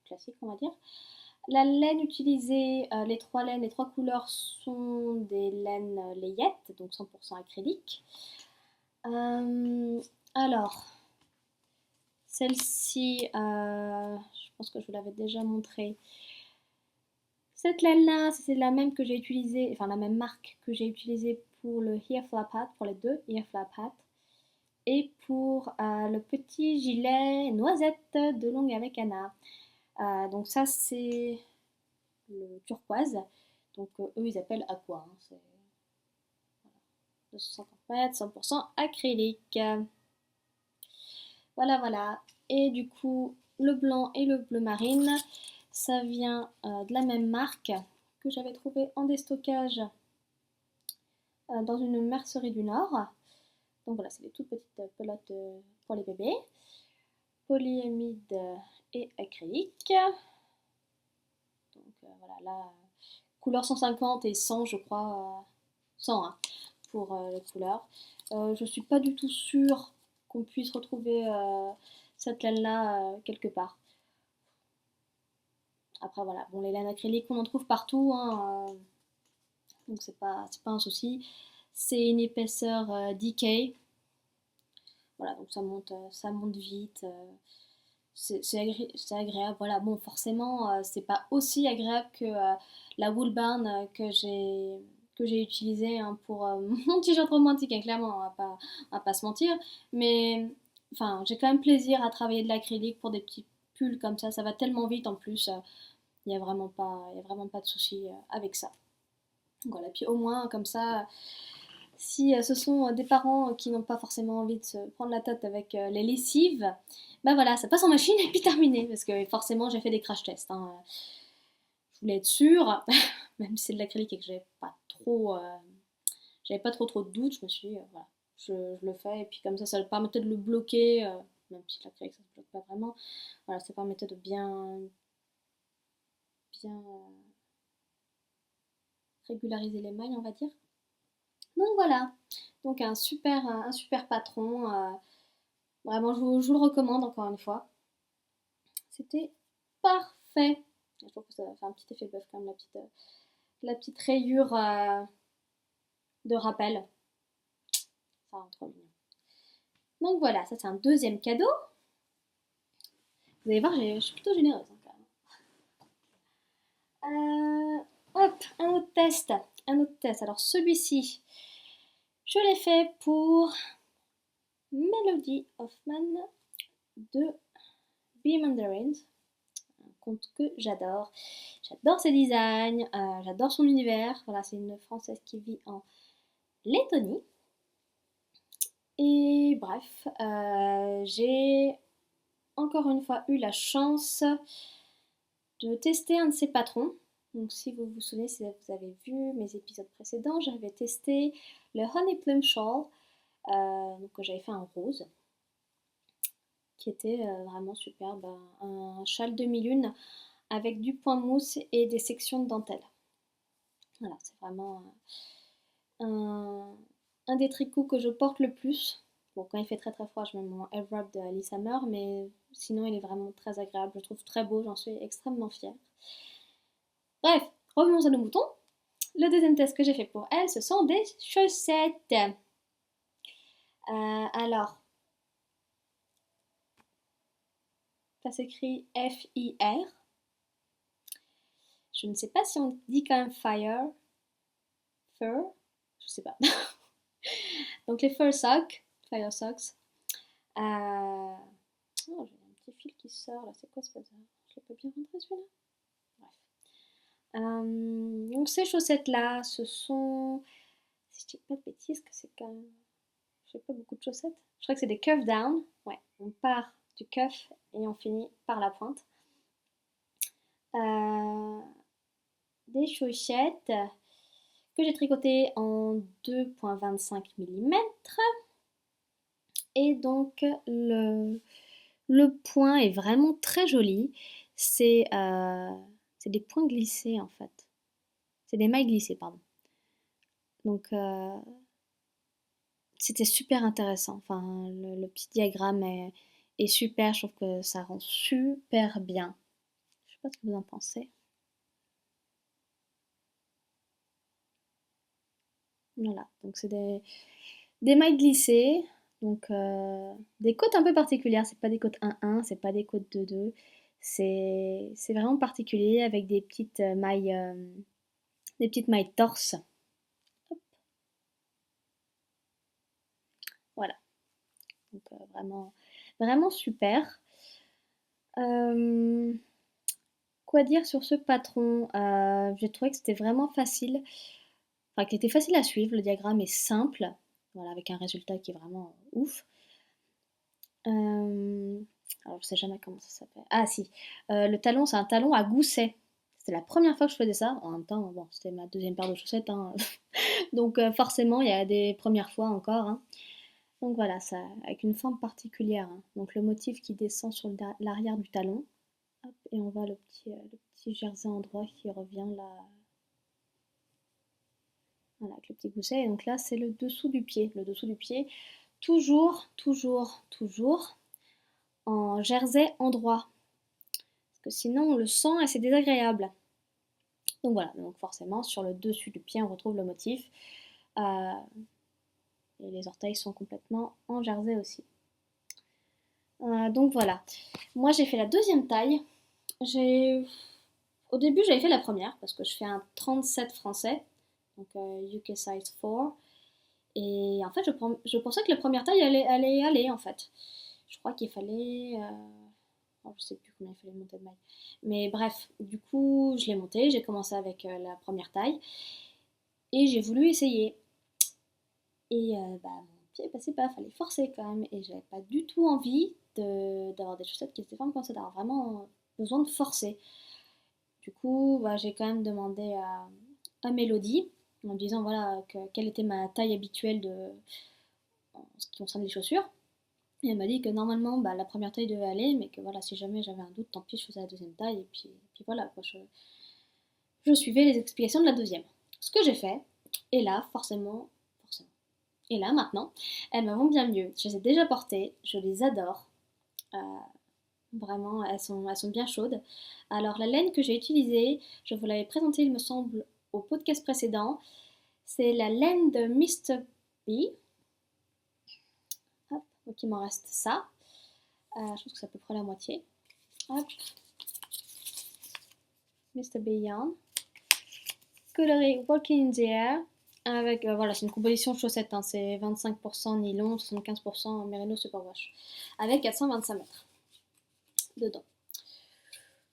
classique, on va dire. La laine utilisée, les trois couleurs sont des laines layettes, donc 100% acrylique. Euh, alors, celle-ci, je pense que je vous l'avais déjà montrée. Cette laine-là, c'est la même que j'ai utilisée, enfin la même marque que j'ai utilisée pour le Ear Flap Hat, pour les deux Ear Flap Hat. Et pour le petit gilet noisette de Longue avec Anna. Donc ça, c'est le turquoise. Donc eux, ils appellent aqua, hein. C'est 250 mètres, 100% acrylique. Voilà, voilà. Et du coup, le blanc et le bleu marine, ça vient de la même marque que j'avais trouvé en déstockage dans une mercerie du Nord. Donc voilà, c'est des toutes petites pelotes pour les bébés. Polyamide et acrylique. Donc voilà, là, couleur 150 et 100, je crois, 100 hein, pour les couleurs. Je suis pas du tout sûre qu'on puisse retrouver cette laine-là quelque part. Après voilà, bon les laines acryliques on en trouve partout, hein, donc c'est pas un souci. C'est une épaisseur DK. Voilà, donc ça monte vite. C'est agréable. Voilà, bon, forcément, c'est pas aussi agréable que la wool barn que j'ai utilisée hein, pour mon t-shirt romantique, hein, clairement, on va pas se mentir. Mais enfin, j'ai quand même plaisir à travailler de l'acrylique pour des petits pulls comme ça va tellement vite en plus. Il n'y a vraiment pas de souci avec ça. Donc voilà, puis au moins, comme ça, si ce sont des parents qui n'ont pas forcément envie de se prendre la tête avec les lessives, bah voilà, ça passe en machine et puis terminé. Parce que forcément, j'ai fait des crash tests, hein. Je voulais être sûre, même si c'est de l'acrylique et que j'avais pas trop de doutes, je me suis dit, voilà, je le fais. Et puis comme ça le permettait de le bloquer, même si l'acrylique ça ne se bloque pas vraiment. Voilà, ça permettait de bien régulariser les mailles, on va dire. Donc voilà, donc un super patron. Vraiment, je vous le recommande encore une fois. C'était parfait. Je trouve que ça fait un petit effet bœuf quand même, la petite rayure de rappel. Ça rend trop mignon. Donc voilà, ça c'est un deuxième cadeau. Vous allez voir, je suis plutôt généreuse hein, quand même. Hop, un autre test. Alors celui-ci, je l'ai fait pour Melody Hoffman de Be Mandarins, un conte que j'adore. J'adore ses designs, j'adore son univers. Voilà, c'est une Française qui vit en Lettonie. Et bref, j'ai encore une fois eu la chance de tester un de ses patrons. Donc si vous vous souvenez, si vous avez vu mes épisodes précédents, j'avais testé le Honey Plum Shawl, donc que j'avais fait en rose, qui était vraiment superbe, un châle demi-lune avec du point mousse et des sections de dentelle. Voilà, c'est vraiment un des tricots que je porte le plus. Bon, quand il fait très très froid, je mets mon Everwrap de Alice Hammer, mais sinon il est vraiment très agréable, je le trouve très beau, j'en suis extrêmement fière. Bref, revenons à nos moutons. Le deuxième test que j'ai fait pour elle, ce sont des chaussettes. Alors, ça s'écrit F-I-R. Je ne sais pas si on dit quand même fur, je sais pas. Donc les fur socks, fire socks. Oh, j'ai un petit fil qui sort là, c'est quoi ce bazar? Je peux bien rentrer celui-là? Bref. Donc ces chaussettes-là, ce sont, si je dis pas de bêtises, que c'est quand même, je sais pas, beaucoup de chaussettes. Je crois que c'est des cuff down. Ouais, on part du cuff et on finit par la pointe. Des chaussettes que j'ai tricotées en 2,25 mm. Et donc le point est vraiment très joli. C'est des points glissés en fait. C'est des mailles glissées, pardon. Donc c'était super intéressant. Enfin, le petit diagramme est super. Je trouve que ça rend super bien. Je sais pas ce que vous en pensez. Voilà, donc c'est des mailles glissées, donc des côtes un peu particulières. C'est pas des côtes 1-1, c'est pas des côtes 2-2. C'est vraiment particulier avec des petites mailles torse. Hop, voilà, donc vraiment, vraiment super. Euh, Quoi dire sur ce patron? J'ai trouvé que c'était vraiment facile, enfin qu'il était facile à suivre. Le diagramme est simple, voilà, avec un résultat qui est vraiment ouf. Alors je sais jamais comment ça s'appelle. Ah si, le talon, c'est un talon à gousset. C'était la première fois que je faisais ça. En même temps, bon, c'était ma deuxième paire de chaussettes, hein. Donc forcément, il y a des premières fois encore, hein. Donc voilà, ça, avec une forme particulière, hein. Donc le motif qui descend sur l'arrière du talon. Hop, et on voit le petit jersey en droit qui revient là. Voilà, avec le petit gousset. Et donc là, c'est le dessous du pied. Le dessous du pied, toujours, toujours, toujours en jersey endroit. Parce que sinon on le sent et c'est désagréable. Donc voilà, donc forcément sur le dessus du pied on retrouve le motif. Euh, et les orteils sont complètement en jersey aussi. Donc voilà, moi j'ai fait la deuxième taille. Au début j'avais fait la première parce que je fais un 37 français, donc UK size 4. Et en fait je pensais que la première taille allait aller en fait. Je crois qu'il fallait alors, je sais plus combien il fallait monter de maille. Mais bref, du coup, je l'ai monté. J'ai commencé avec la première taille. Et j'ai voulu essayer. Et mon pied passait pas, fallait forcer quand même. Et j'avais pas du tout envie d'avoir des chaussettes qui étaient formes comme ça, d'avoir vraiment besoin de forcer. Du coup, bah, j'ai quand même demandé à Mélodie en me disant voilà, quelle était ma taille habituelle en ce qui concerne les chaussures. Et elle m'a dit que normalement, bah, la première taille devait aller, mais que voilà, si jamais j'avais un doute, tant pis, je faisais la deuxième taille. Et puis voilà, quoi, je suivais les explications de la deuxième. Ce que j'ai fait, et là, forcément. Et là, maintenant, elles me vont bien mieux. Je les ai déjà portées, je les adore. Euh, Vraiment, elles sont bien chaudes. Alors, la laine que j'ai utilisée, je vous l'avais présentée, il me semble, au podcast précédent. C'est la laine de Mr. B. Hop, donc il m'en reste ça. Je pense que c'est à peu près la moitié. Hop. Mr. Beyond. Coloré Walking in the Air. Avec, voilà, c'est une composition de chaussettes, hein, c'est 25% nylon, 75% merino superwash. Avec 425 mètres dedans.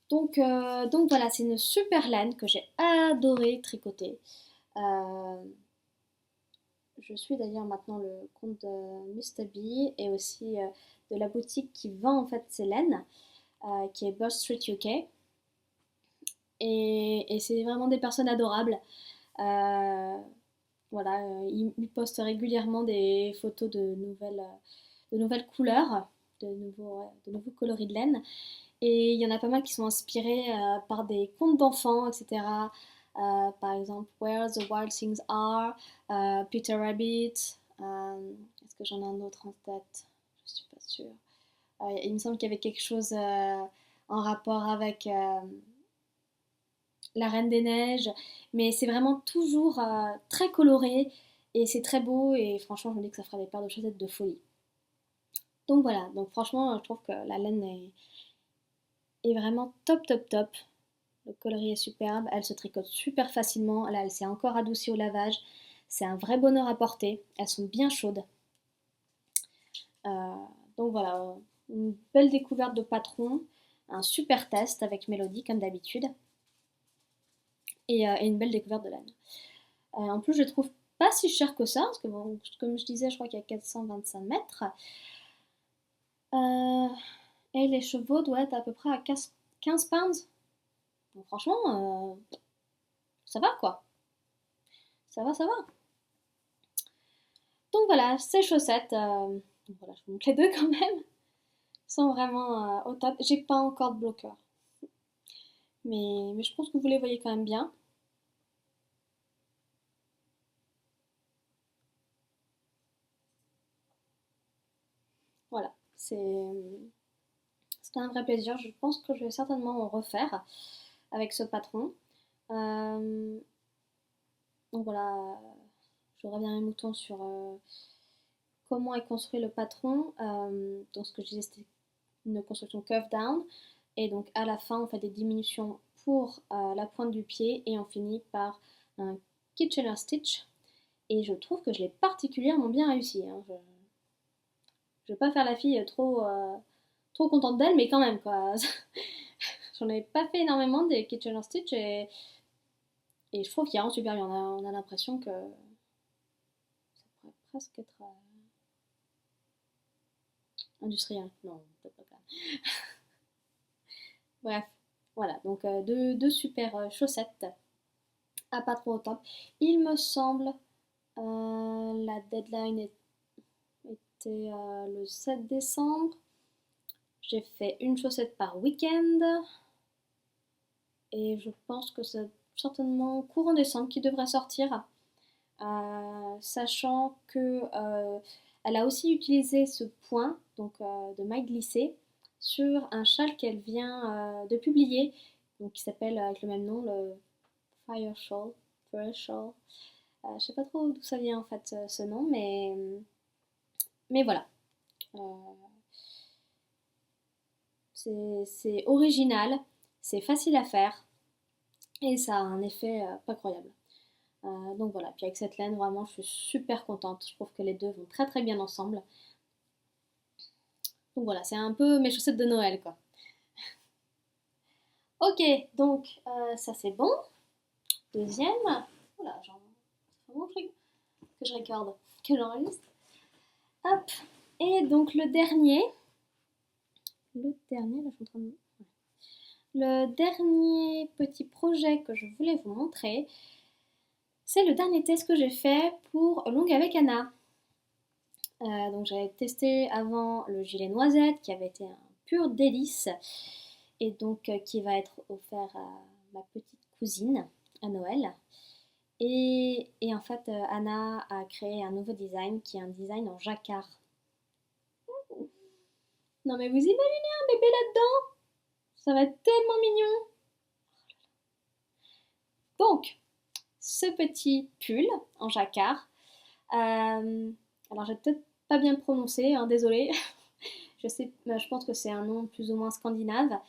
Donc voilà, c'est une super laine que j'ai adoré tricoter. Euh, je suis d'ailleurs maintenant le compte de Mr. B et aussi de la boutique qui vend en fait ces laines, qui est Bird Street UK. Et c'est vraiment des personnes adorables. Euh, voilà, ils postent régulièrement des photos de nouvelles couleurs, de nouveaux coloris de laine. Et il y en a pas mal qui sont inspirés par des contes d'enfants, etc. Par exemple, Where the Wild Things Are, Peter Rabbit. Est-ce que j'en ai un autre en tête? Je suis pas sûre. Il me semble qu'il y avait quelque chose en rapport avec la Reine des Neiges, mais c'est vraiment toujours très coloré et c'est très beau et franchement je me dis que ça fera des paires de chaussettes de folie. Donc voilà, donc franchement je trouve que la laine est vraiment top top top. Le coloris est superbe, elle se tricote super facilement, là elle s'est encore adoucie au lavage, c'est un vrai bonheur à porter, elles sont bien chaudes. Euh, donc voilà, une belle découverte de patron, un super test avec Mélodie comme d'habitude et une belle découverte de laine. En plus, je trouve pas si cher que ça, parce que bon, comme je disais, je crois qu'il y a 425 mètres. Euh, et les chevaux doivent être à peu près à 15 pounds. Donc franchement, ça va quoi. Ça va, ça va. Donc voilà, ces chaussettes, voilà, je vous montre les deux quand même, sont vraiment au top. J'ai pas encore de bloqueur, mais je pense que vous les voyez quand même bien. Voilà, c'était un vrai plaisir. Je pense que je vais certainement en refaire avec ce patron. Euh, donc voilà, je reviens mes moutons sur comment est construit le patron. Donc ce que je disais, c'était une construction curve down. Et donc à la fin, on fait des diminutions pour la pointe du pied et on finit par un Kitchener Stitch. Et je trouve que je l'ai particulièrement bien réussi, hein. Je vais pas faire la fille trop contente d'elle, mais quand même quoi. J'en avais pas fait énormément des Kitchener Stitch et je trouve qu'il rend super bien. On a l'impression que ça pourrait presque être industriel. Non, peut-être pas quand même. Bref, voilà, donc deux super chaussettes à pas trop au top. Il me semble la deadline était le 7 décembre. J'ai fait une chaussette par week-end et je pense que c'est certainement courant décembre qui devrait sortir. Sachant que elle a aussi utilisé ce point donc de maille glissée sur un châle qu'elle vient de publier, donc qui s'appelle avec le même nom le Fire Shawl, Fire Shawl. Je sais pas trop d'où ça vient en fait ce nom, mais voilà. Euh, c'est original, c'est facile à faire et ça a un effet pas croyable. Donc voilà, puis avec cette laine, vraiment, je suis super contente. Je trouve que les deux vont très très bien ensemble. Donc voilà, c'est un peu mes chaussettes de Noël, quoi. Ok, donc ça c'est bon. Deuxième. Voilà, genre, c'est vraiment que je recorde, que j'enregistre. Hop. Et donc le dernier. Là, je suis en train de... Le dernier petit projet que je voulais vous montrer, c'est le dernier test que j'ai fait pour Longue avec Anna. Donc j'avais testé avant le gilet noisette qui avait été un pur délice et donc qui va être offert à ma petite cousine à Noël. Et en fait, Anna a créé un nouveau design qui est un design en jacquard. Non mais vous imaginez un bébé là-dedans? Ça va être tellement mignon. Donc, ce petit pull en jacquard. Alors j'ai peut-être pas bien prononcé, hein, désolée. Je pense que c'est un nom plus ou moins scandinave.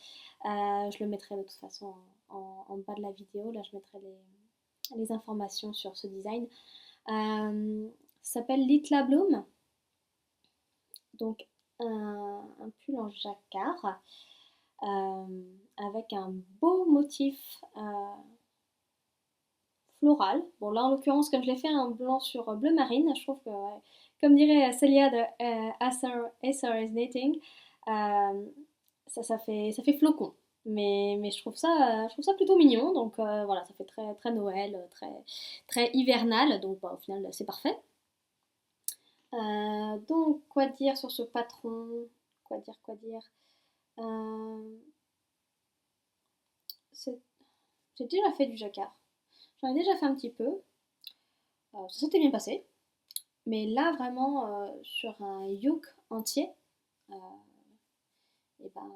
Je le mettrai de toute façon en bas de la vidéo. Là, je mettrai les informations sur ce design. Ça s'appelle Litla Bloom. Donc, un pull en jacquard avec un beau motif floral. Bon, là, en l'occurrence, comme je l'ai fait un blanc sur bleu marine, je trouve que, ouais, comme dirait Celia de SRS Knitting, ça fait flocon. Mais je trouve ça plutôt mignon. Donc voilà, ça fait très, très Noël, très hivernal. Donc bah, au final, c'est parfait. Donc, quoi dire sur ce patron? Quoi dire. Euh, c'est- J'ai déjà fait du jacquard. J'en ai déjà fait un petit peu. Ça s'était bien passé. Mais là, vraiment, sur un yoke entier, euh, et ben,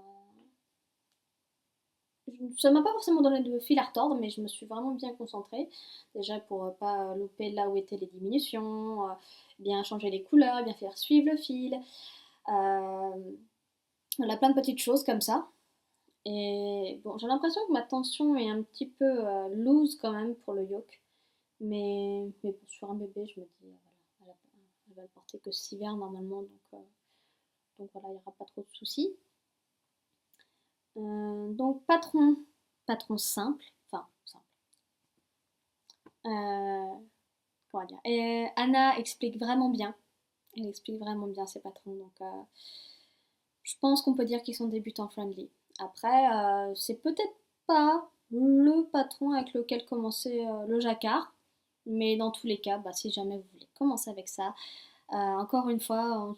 ça m'a pas forcément donné de fil à retordre, mais je me suis vraiment bien concentrée. Déjà pour pas louper là où étaient les diminutions, bien changer les couleurs, bien faire suivre le fil. Voilà, plein de petites choses comme ça. Et bon, j'ai l'impression que ma tension est un petit peu loose quand même pour le yoke. Mais bon, sur un bébé, je me dis, voilà, elle va le porter que cet hiver normalement, donc voilà, il n'y aura pas trop de soucis. Donc patron simple, enfin simple. Euh, Comment dire. Et Anna explique vraiment bien. Elle explique vraiment bien ses patrons, donc je pense qu'on peut dire qu'ils sont débutants friendly. Après, c'est peut-être pas le patron avec lequel commencer le jacquard, mais dans tous les cas, bah, si jamais vous voulez commencer avec ça, encore une fois,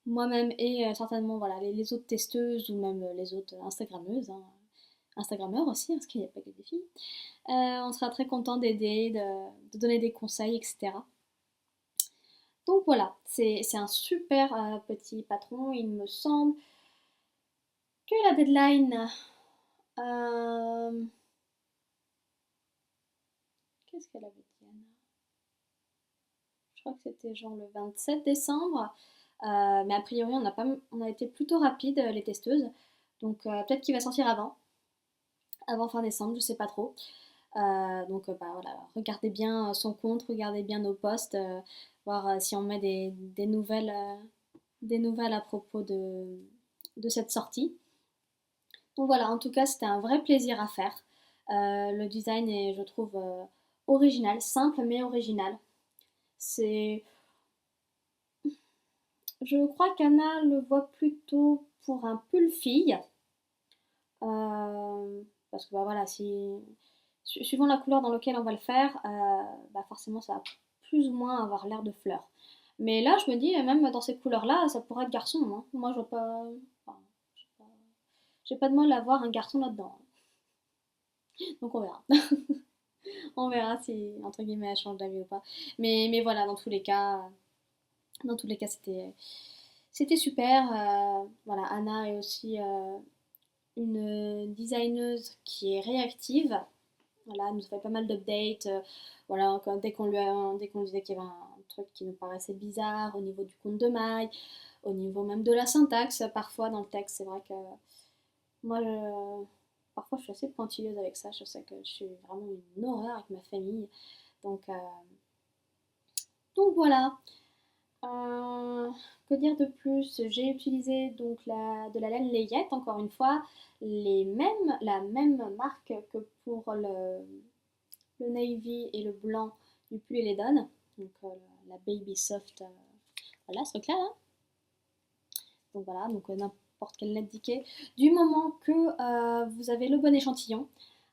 moi-même et certainement voilà, les autres testeuses ou même les autres Instagrammeuses, hein, Instagrammeurs aussi, hein, parce qu'il n'y a pas que des filles, on sera très content d'aider, de donner des conseils, etc. Donc voilà, c'est un super petit patron, il me semble que la deadline, euh, qu'est-ce qu'elle avait dit Anna? Je crois que c'était genre le 27 décembre, mais a priori on a été plutôt rapide les testeuses, donc peut-être qu'il va sortir avant fin décembre, je sais pas trop. Donc bah, voilà, regardez bien son compte, regardez bien nos posts, voir si on met des nouvelles à propos de cette sortie. Donc voilà, en tout cas, c'était un vrai plaisir à faire. Le design est, je trouve, original, simple mais original. C'est, je crois qu'Anna le voit plutôt pour un pull fille, parce que bah voilà, suivant la couleur dans laquelle on va le faire, bah forcément ça va plus ou moins avoir l'air de fleurs. Mais là, je me dis, même dans ces couleurs-là, ça pourrait être garçon, hein. Moi, je vois pas, enfin, j'ai pas de mal à voir un garçon là-dedans. Donc on verra. On verra si, entre guillemets, elle change d'avis ou pas. Mais voilà, dans tous les cas, c'était super. Voilà, Anna est aussi une designeuse qui est réactive. Voilà, elle nous fait pas mal d'updates. Voilà, dès qu'on disait qu'il y avait un truc qui nous paraissait bizarre au niveau du compte de maille, au niveau même de la syntaxe, parfois dans le texte, c'est vrai que moi, parfois je suis assez pointilleuse avec ça. Je sais que je suis vraiment une horreur avec ma famille. Donc, euh, donc voilà. Euh, que dire de plus? J'ai utilisé donc de la laine layette, encore une fois, la même marque que pour le navy et le blanc du pull et les donnes. Donc la Baby Soft, voilà ce truc-là. Là. Donc voilà, donc n'importe quelle laine diquée. Du moment que vous avez le bon échantillon,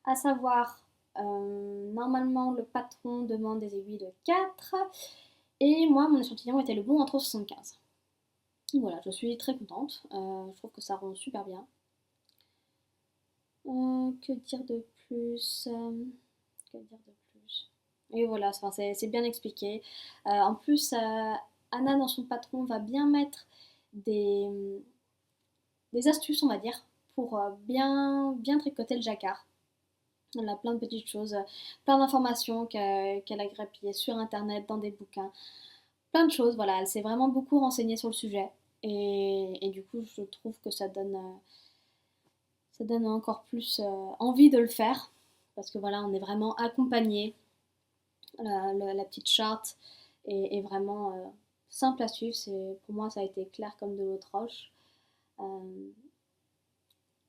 à savoir, normalement le patron demande des aiguilles de 4 et moi mon échantillon était le bon entre 75. Voilà, je suis très contente. Je trouve que ça rend super bien. Que dire de plus Que dire de plus Et voilà, enfin, c'est bien expliqué. En plus, Anna, dans son patron, va bien mettre des, des astuces, on va dire, pour bien tricoter le jacquard. Elle a plein de petites choses, plein d'informations qu'elle a grappillées sur internet, dans des bouquins, plein de choses. Voilà, elle s'est vraiment beaucoup renseignée sur le sujet. Et du coup, je trouve que ça donne encore plus envie de le faire. parce que voilà, on est vraiment accompagné. La petite charte est vraiment simple à suivre. Pour moi, ça a été clair comme de l'eau de roche. Euh,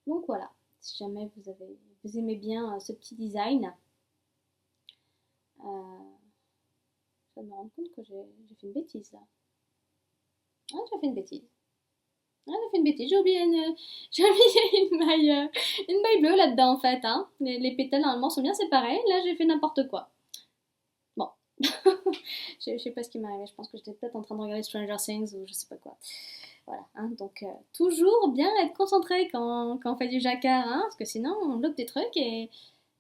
donc voilà, si jamais vous aimez bien ce petit design, je me rends compte que j'ai fait une bêtise là. Ah, j'ai fait une bêtise. Ah, j'ai fait une bêtise. J'ai oublié une maille bleue là-dedans en fait. Hein. Les pétales normalement sont bien séparés. Là, j'ai fait n'importe quoi. Bon, je sais pas ce qui m'est arrivé. Je pense que j'étais peut-être en train de regarder Stranger Things ou je sais pas quoi. Voilà, hein, donc toujours bien être concentré quand on fait du jacquard, hein, parce que sinon on loupe des trucs et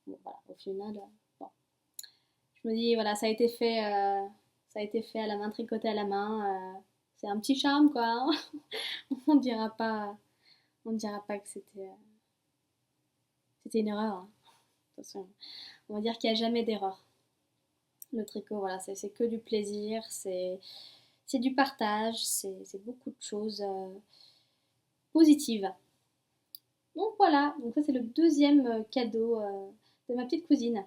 bon, voilà, au final, bon. Je me dis voilà, ça a été fait à la main, tricoté à la main, c'est un petit charme quoi. Hein. On dira pas, on dira pas que c'était une erreur. Hein. De toute façon, on va dire qu'il n'y a jamais d'erreur. Le tricot, voilà, c'est que du plaisir, c'est du partage, c'est beaucoup de choses positives. Donc voilà, donc ça c'est le deuxième cadeau de ma petite cousine.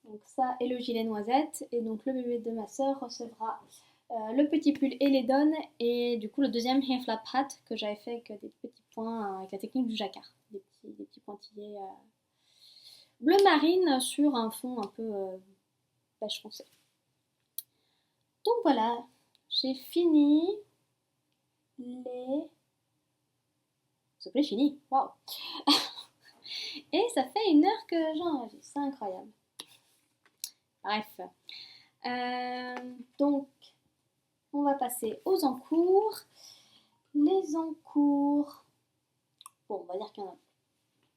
Donc ça et le gilet noisette. Et donc le bébé de ma soeur recevra le petit pull et les donnes. Et du coup le deuxième hair flap hat que j'avais fait avec des petits points avec la technique du jacquard. Des petits pointillés bleu marine sur un fond un peu beige foncé. Donc voilà, j'ai fini les... C'est fini, waouh. Et ça fait 1 heure que j'enregistre, c'est incroyable. Bref. Donc, on va passer aux encours. Les encours. Bon, on va dire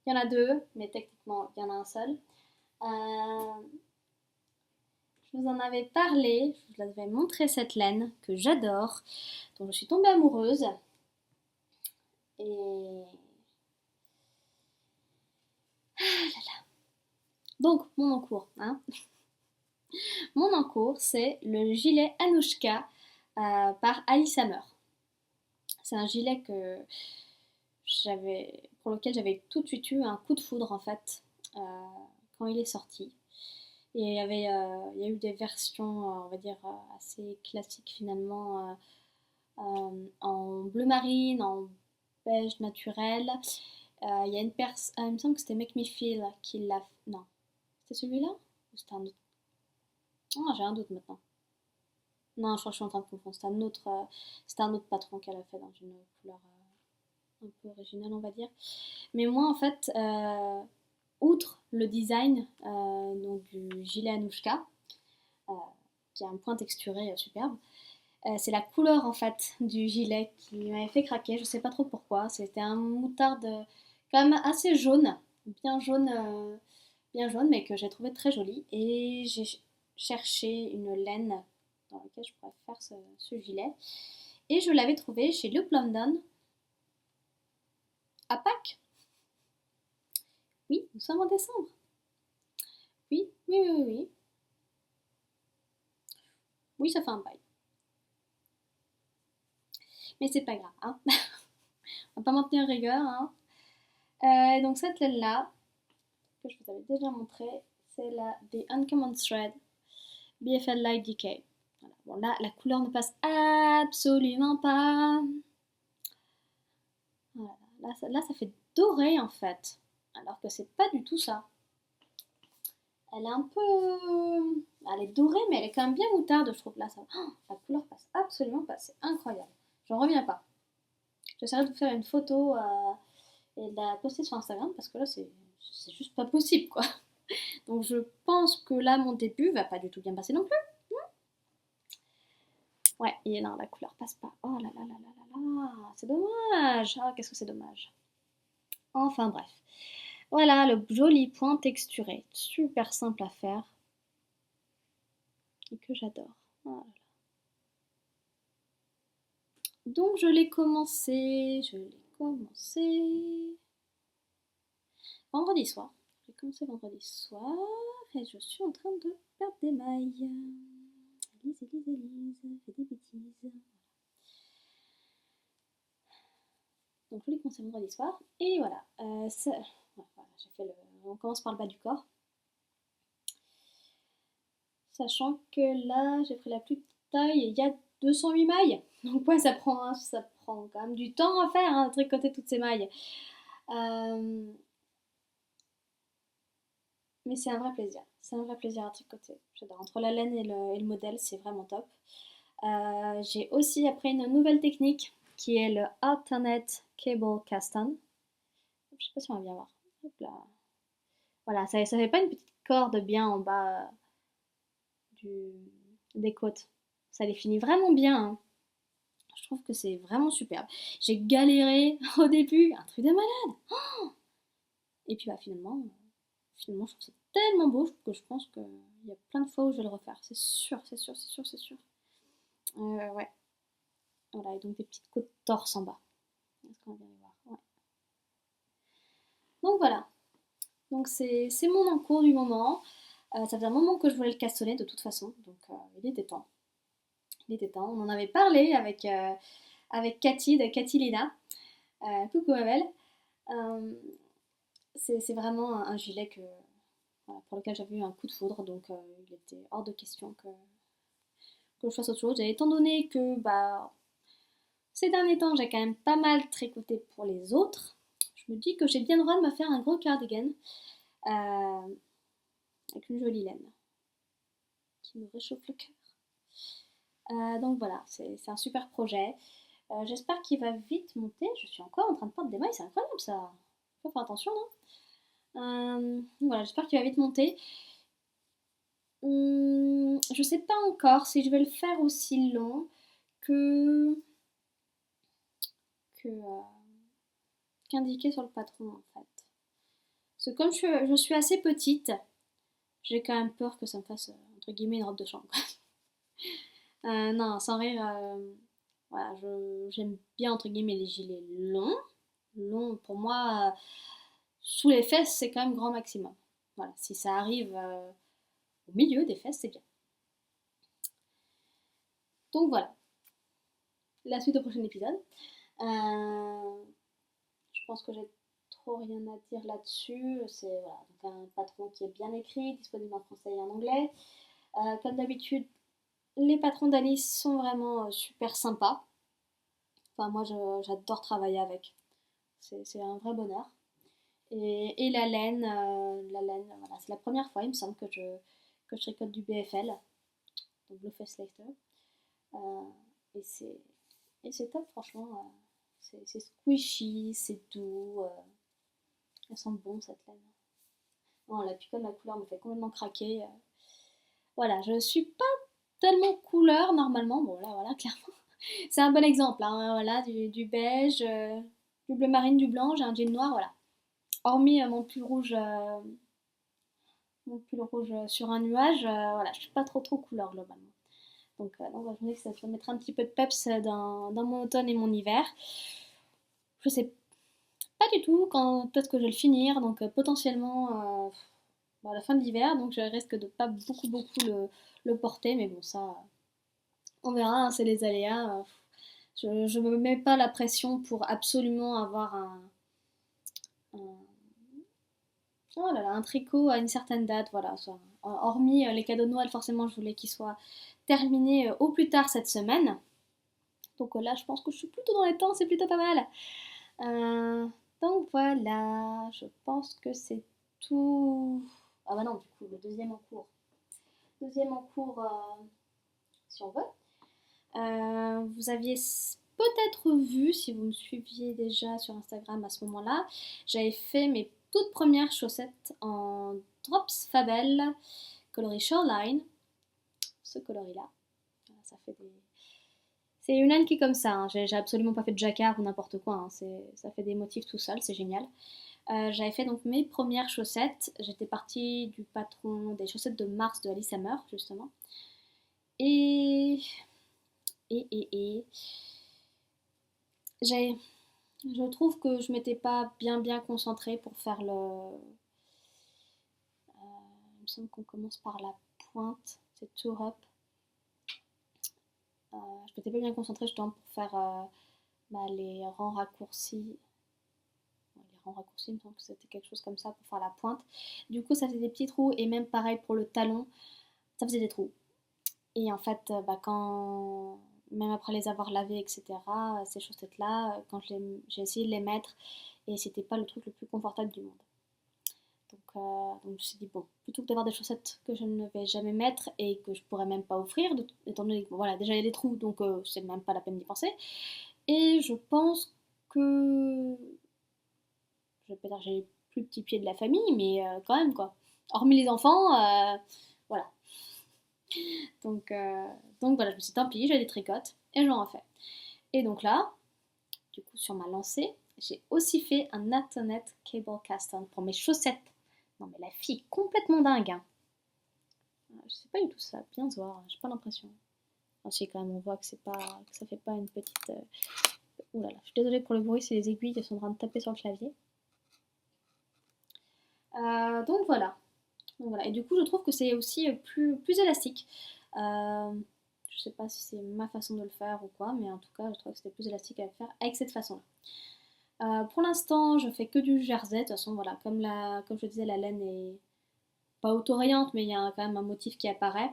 il y en a deux, mais techniquement, il y en a un seul. Je vous en avais parlé, je vous avais montré cette laine que j'adore, dont je suis tombée amoureuse. Et. Ah là là. Donc, mon encours. Hein. Mon encours, c'est le gilet Anouchka par Alice Hammer. C'est un gilet pour lequel j'avais tout de suite eu un coup de foudre en fait euh, quand il est sorti. Et il y a eu des versions, on va dire, assez classiques finalement, en bleu marine, en beige naturel. Il y a une personne, il me semble que c'était Make Me Feel qui l'a. Non, c'était celui-là ou c'était un autre? Ah, j'ai un doute maintenant. Non, je crois que je suis en train de confondre. C'était un autre patron qu'elle a fait dans une couleur un peu originale, on va dire. Mais moi, en fait, outre le design donc du gilet Anouchka, euh, qui a un point texturé superbe, c'est la couleur en fait du gilet qui m'avait fait craquer. Je sais pas trop pourquoi. C'était un moutarde quand même assez jaune, bien jaune, bien jaune, mais que j'ai trouvé très joli. Et j'ai cherché une laine dans laquelle je pourrais faire ce gilet. Et je l'avais trouvé chez Loop London à Pâques. Oui, nous sommes en décembre. Oui, oui, oui, oui, oui. Oui, ça fait un bail. Mais c'est pas grave, hein. On va pas m'en tenir rigueur, hein. Donc cette laine-là, que je vous avais déjà montré, c'est la The Uncommon Thread BFL Light Decay. Voilà. Bon là, la couleur ne passe absolument pas. Voilà. Là, ça fait doré en fait, alors que c'est pas du tout ça. Elle est un peu... Elle est dorée, mais elle est quand même bien moutarde, je trouve. Là, ça... Oh, la couleur passe absolument pas. C'est incroyable. J'en reviens pas. J'essaierai de vous faire une photo et de la poster sur Instagram parce que là, c'est juste pas possible, quoi. Donc, je pense que là, mon début va pas du tout bien passer non plus. Ouais, et non, la couleur passe pas. Oh là là là là là là. C'est dommage. Ah, qu'est-ce que c'est dommage. Enfin, bref. Voilà le joli point texturé. Super simple à faire. Et que j'adore. Voilà. Donc je l'ai commencé vendredi soir. J'ai commencé vendredi soir et je suis en train de perdre des mailles. Elise, fais des bêtises. Donc je l'ai commencé vendredi soir et voilà. Ouais, voilà j'ai fait on commence par le bas du corps. Sachant que là, j'ai pris la plus petite taille et il y a 208 mailles. Donc ouais, ça prend quand même du temps à faire, hein, de tricoter toutes ces mailles. Euh, mais c'est un vrai plaisir. C'est un vrai plaisir à tricoter. J'adore. Entre la laine et le modèle, c'est vraiment top. J'ai aussi appris une nouvelle technique qui est le Alternate Cable Cast On. Je sais pas si on va bien voir. Hop là. Voilà, ça fait pas une petite corde bien en bas du, des côtes. Ça les finit vraiment bien, hein. Je trouve que c'est vraiment superbe. J'ai galéré au début, un truc de malade. Et puis bah finalement je trouve ça tellement beau que je pense qu'il y a plein de fois où je vais le refaire. C'est sûr, c'est sûr, c'est sûr, c'est sûr. Ouais. Voilà, et donc des petites côtes torse en bas. Est-ce qu'on va bien les voir? Ouais. Donc voilà. Donc c'est mon encours du moment. Ça faisait un moment que je voulais le cassonner de toute façon. Donc il était temps. Il était temps. On en avait parlé avec Cathy de Cathy Lina. Coucou Abel. C'est vraiment un gilet voilà, pour lequel j'avais eu un coup de foudre, donc il était hors de question que je fasse autre chose. Et étant donné que bah, ces derniers temps j'ai quand même pas mal tricoté pour les autres, je me dis que j'ai bien le droit de me faire un gros cardigan avec une jolie laine qui me réchauffe le cœur. Donc voilà, c'est un super projet. J'espère qu'il va vite monter. Je suis encore en train de perdre des mailles, c'est incroyable ça. Faut faire attention, non? Voilà, j'espère qu'il va vite monter. Je sais pas encore si je vais le faire aussi long que, que qu'indiqué sur le patron en fait. Parce que comme je suis assez petite, j'ai quand même peur que ça me fasse entre guillemets une robe de chambre. Non, sans rire, voilà, j'aime bien entre guillemets les gilets longs. Longs pour moi, sous les fesses c'est quand même grand maximum. Voilà, si ça arrive au milieu des fesses c'est bien. Donc voilà, la suite au prochain épisode. Je pense que j'ai trop rien à dire là-dessus. C'est voilà, donc un patron qui est bien écrit, disponible en français et en anglais. Comme d'habitude, les patrons d'Alice sont vraiment super sympas. Enfin, moi, j'adore travailler avec. C'est un vrai bonheur. Et la laine, voilà, c'est la première fois, il me semble, que je tricote du BFL, donc Blue Face Leicester. Euh, et c'est et c'est top, franchement. C'est squishy, c'est doux. Elle sent bon cette laine. Non, la picole, la couleur me fait complètement craquer. Voilà, je suis pas tellement couleur normalement. Bon, là, voilà, clairement. C'est un bon exemple, hein. Voilà, du beige, du bleu marine, du blanc. J'ai un jean noir, voilà. Hormis mon pull rouge sur un nuage, voilà, je suis pas trop couleur globalement. Donc je me dis que ça va mettre un petit peu de peps dans mon automne et mon hiver. Je sais pas du tout quand est-ce que je vais le finir, donc potentiellement à la fin de l'hiver, donc je risque de pas beaucoup le porter, mais bon, ça, on verra, hein, c'est les aléas. Je me mets pas la pression pour absolument avoir un- oh là là, un tricot à une certaine date, voilà. Hormis les cadeaux de Noël, forcément, je voulais qu'ils soient terminés au plus tard cette semaine. Donc là, je pense que je suis plutôt dans les temps, c'est plutôt pas mal. Euh, donc voilà, je pense que c'est tout. Ah bah non, du coup, le deuxième en cours. Deuxième en cours, si on veut. Vous aviez peut-être vu, si vous me suiviez déjà sur Instagram à ce moment-là, j'avais fait mes toutes premières chaussettes en Drops Fabel coloris Shoreline. Ce coloris-là. Ça fait des... C'est une laine qui est comme ça, hein. J'ai absolument pas fait de jacquard ou n'importe quoi, hein. Ça fait des motifs tout seul, c'est génial. J'avais fait donc mes premières chaussettes. J'étais partie du patron des chaussettes de mars de Alice Hammer, justement. Et et j'ai, je trouve que je m'étais pas bien concentrée pour faire il me semble qu'on commence par la pointe, c'est tour up. Je m'étais pas bien concentrée justement pour faire les rangs raccourcis. en raccourci, il me semble que c'était quelque chose comme ça pour faire la pointe. Du coup, ça faisait des petits trous, et même pareil pour le talon, ça faisait des trous. Et en fait, quand même après les avoir lavés, etc., ces chaussettes-là, quand j'ai essayé de les mettre, et c'était pas le truc le plus confortable du monde. Donc je me suis dit, bon, plutôt que d'avoir des chaussettes que je ne vais jamais mettre et que je pourrais même pas offrir, étant donné que bon, voilà, déjà il y a des trous, donc c'est même pas la peine d'y penser. Et je pense que, je vais pas dire que j'ai les plus petits pieds de la famille, mais quand même quoi. Hormis les enfants, voilà. Donc, euh, donc voilà, je me suis dit, tant pis, j'ai des tricotes et j'en refais. Et donc là, du coup, sur ma lancée, j'ai aussi fait un Antoinette Cable Cast-on pour mes chaussettes. Non mais la fille est complètement dingue, hein. Je sais pas du tout ça, bien se voir, j'ai pas l'impression. Ensuite quand même on voit que c'est pas, que ça fait pas une petite. Ouh là là, je suis désolée pour le bruit, c'est les aiguilles qui sont en train de taper sur le clavier. Donc voilà. Donc voilà. Et du coup je trouve que c'est aussi plus élastique. Je sais pas si c'est ma façon de le faire ou quoi, mais en tout cas je trouve que c'était plus élastique à faire avec cette façon-là. Pour l'instant je fais que du jersey, de toute façon voilà, comme je disais la laine est pas autorayante, mais il y a quand même un motif qui apparaît.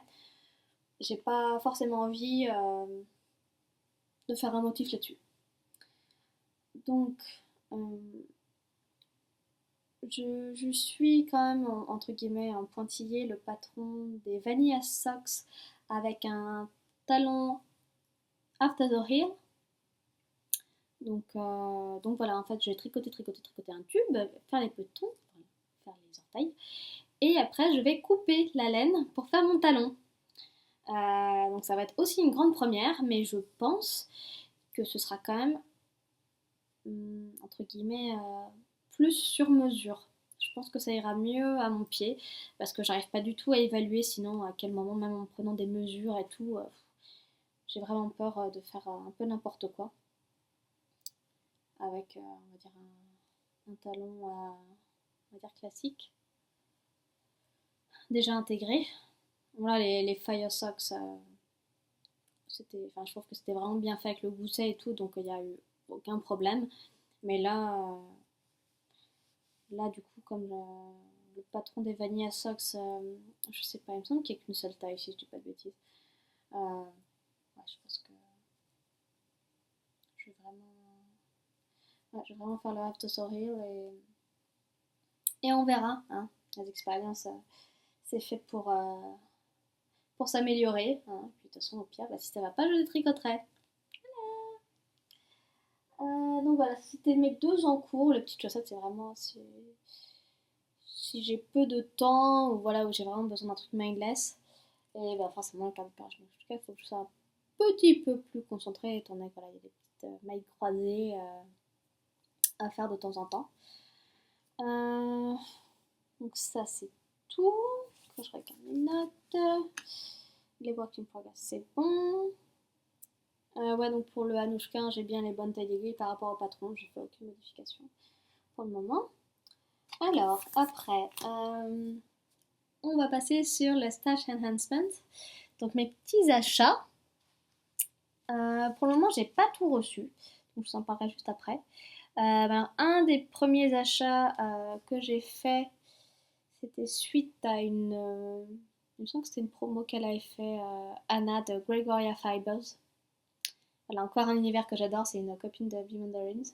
J'ai pas forcément envie de faire un motif là-dessus. Donc, euh, je suis quand même, entre guillemets, en pointillé, le patron des Vanilla Socks avec un talon after the heel. Donc voilà, en fait, je vais tricoter un tube, faire les petons, faire les orteils. Et après, je vais couper la laine pour faire mon talon. Donc ça va être aussi une grande première, mais je pense que ce sera quand même, entre guillemets, plus sur mesure. Je pense que ça ira mieux à mon pied, parce que j'arrive pas du tout à évaluer sinon à quel moment, même en prenant des mesures et tout, j'ai vraiment peur de faire un peu n'importe quoi avec, on va dire, un talon, on va dire classique, déjà intégré. Voilà, les Fire Socks, enfin, je trouve que c'était vraiment bien fait avec le gousset et tout, donc il n'y a eu aucun problème. Mais là du coup, comme le patron des Vanilla Socks, je sais pas, il me semble qu'il n'y a qu'une seule taille, si je dis pas de bêtises. Ouais, je pense que je vais vraiment, ouais, je vais vraiment faire le Have to Sorry et on verra, hein. Les expériences, c'est fait pour s'améliorer, hein. Puis de toute façon, au pire, bah, si ça va pas, je les tricoterai. Donc voilà, c'était mes deux en cours. Les petites chaussettes, c'est vraiment si j'ai peu de temps ou voilà, où j'ai vraiment besoin d'un truc mindless. Et bah, forcément, le camouflage. Donc, en tout cas, il faut que je sois un petit peu plus concentrée, étant donné qu'il y a des petites mailles croisées à faire de temps en temps. Euh, donc ça, c'est tout. Quand je regarde mes notes, les work in progress, c'est bon. Ouais, donc pour le Hanouchka, j'ai bien les bonnes tailles d'aiguille par rapport au patron. J'ai fait aucune modification pour le moment. Alors, après, on va passer sur le Stash Enhancement. Donc, mes petits achats. Pour le moment, j'ai pas tout reçu. Donc, je vous en parlerai juste après. Un des premiers achats que j'ai fait, c'était suite à il me semble que c'était une promo qu'elle avait fait, Anna de Gregoria Fibers. Elle a encore un univers que j'adore, c'est une copine de Bee Mandarins.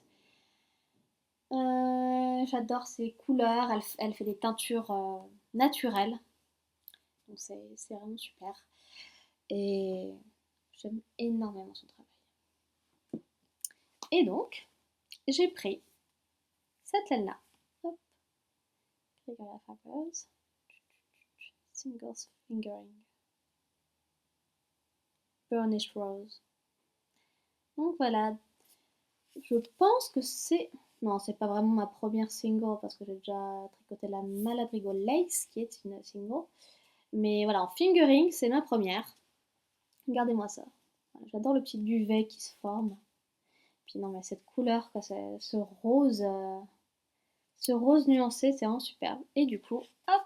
J'adore ses couleurs, elle fait des teintures naturelles, donc c'est vraiment super. Et j'aime énormément son travail. Et donc, j'ai pris cette laine-là. Hop, Gregoria Fibers. Single Fingering. Burnished Rose. Donc voilà, je pense que c'est... Non, c'est pas vraiment ma première single parce que j'ai déjà tricoté la Malabrigo Lace qui est une single. Mais voilà, en fingering, c'est ma première. Regardez-moi ça. Voilà, j'adore le petit duvet qui se forme. Puis non, mais cette couleur, quoi, ce rose nuancé, c'est vraiment superbe. Et du coup, hop,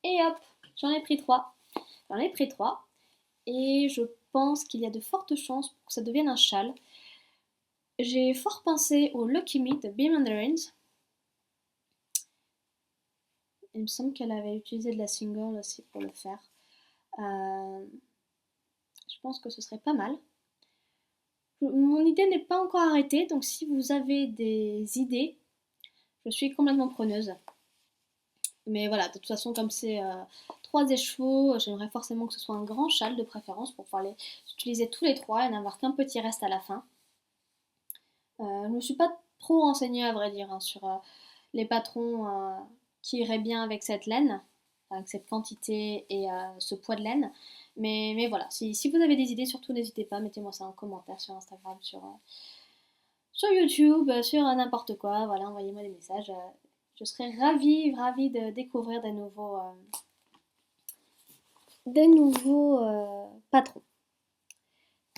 et hop, j'en ai pris trois. J'en ai pris trois. Et je pense qu'il y a de fortes chances pour que ça devienne un châle. j'ai fort pensé au Lucky Me de Bee Mandarins. Il me semble qu'elle avait utilisé de la single aussi pour le faire. Je pense que ce serait pas mal. Mon idée n'est pas encore arrêtée, donc si vous avez des idées, je suis complètement preneuse. Mais voilà, de toute façon, comme c'est 3 écheveaux, j'aimerais forcément que ce soit un grand châle de préférence pour pouvoir les utiliser tous les 3 et n'avoir qu'un petit reste à la fin. Je me suis pas trop renseignée à vrai dire hein, sur les patrons qui iraient bien avec cette laine, avec cette quantité et ce poids de laine. Mais voilà, si vous avez des idées, surtout n'hésitez pas, mettez-moi ça en commentaire sur Instagram, sur YouTube, sur n'importe quoi. Voilà, envoyez-moi des messages. Je serais ravie de découvrir des nouveaux patrons.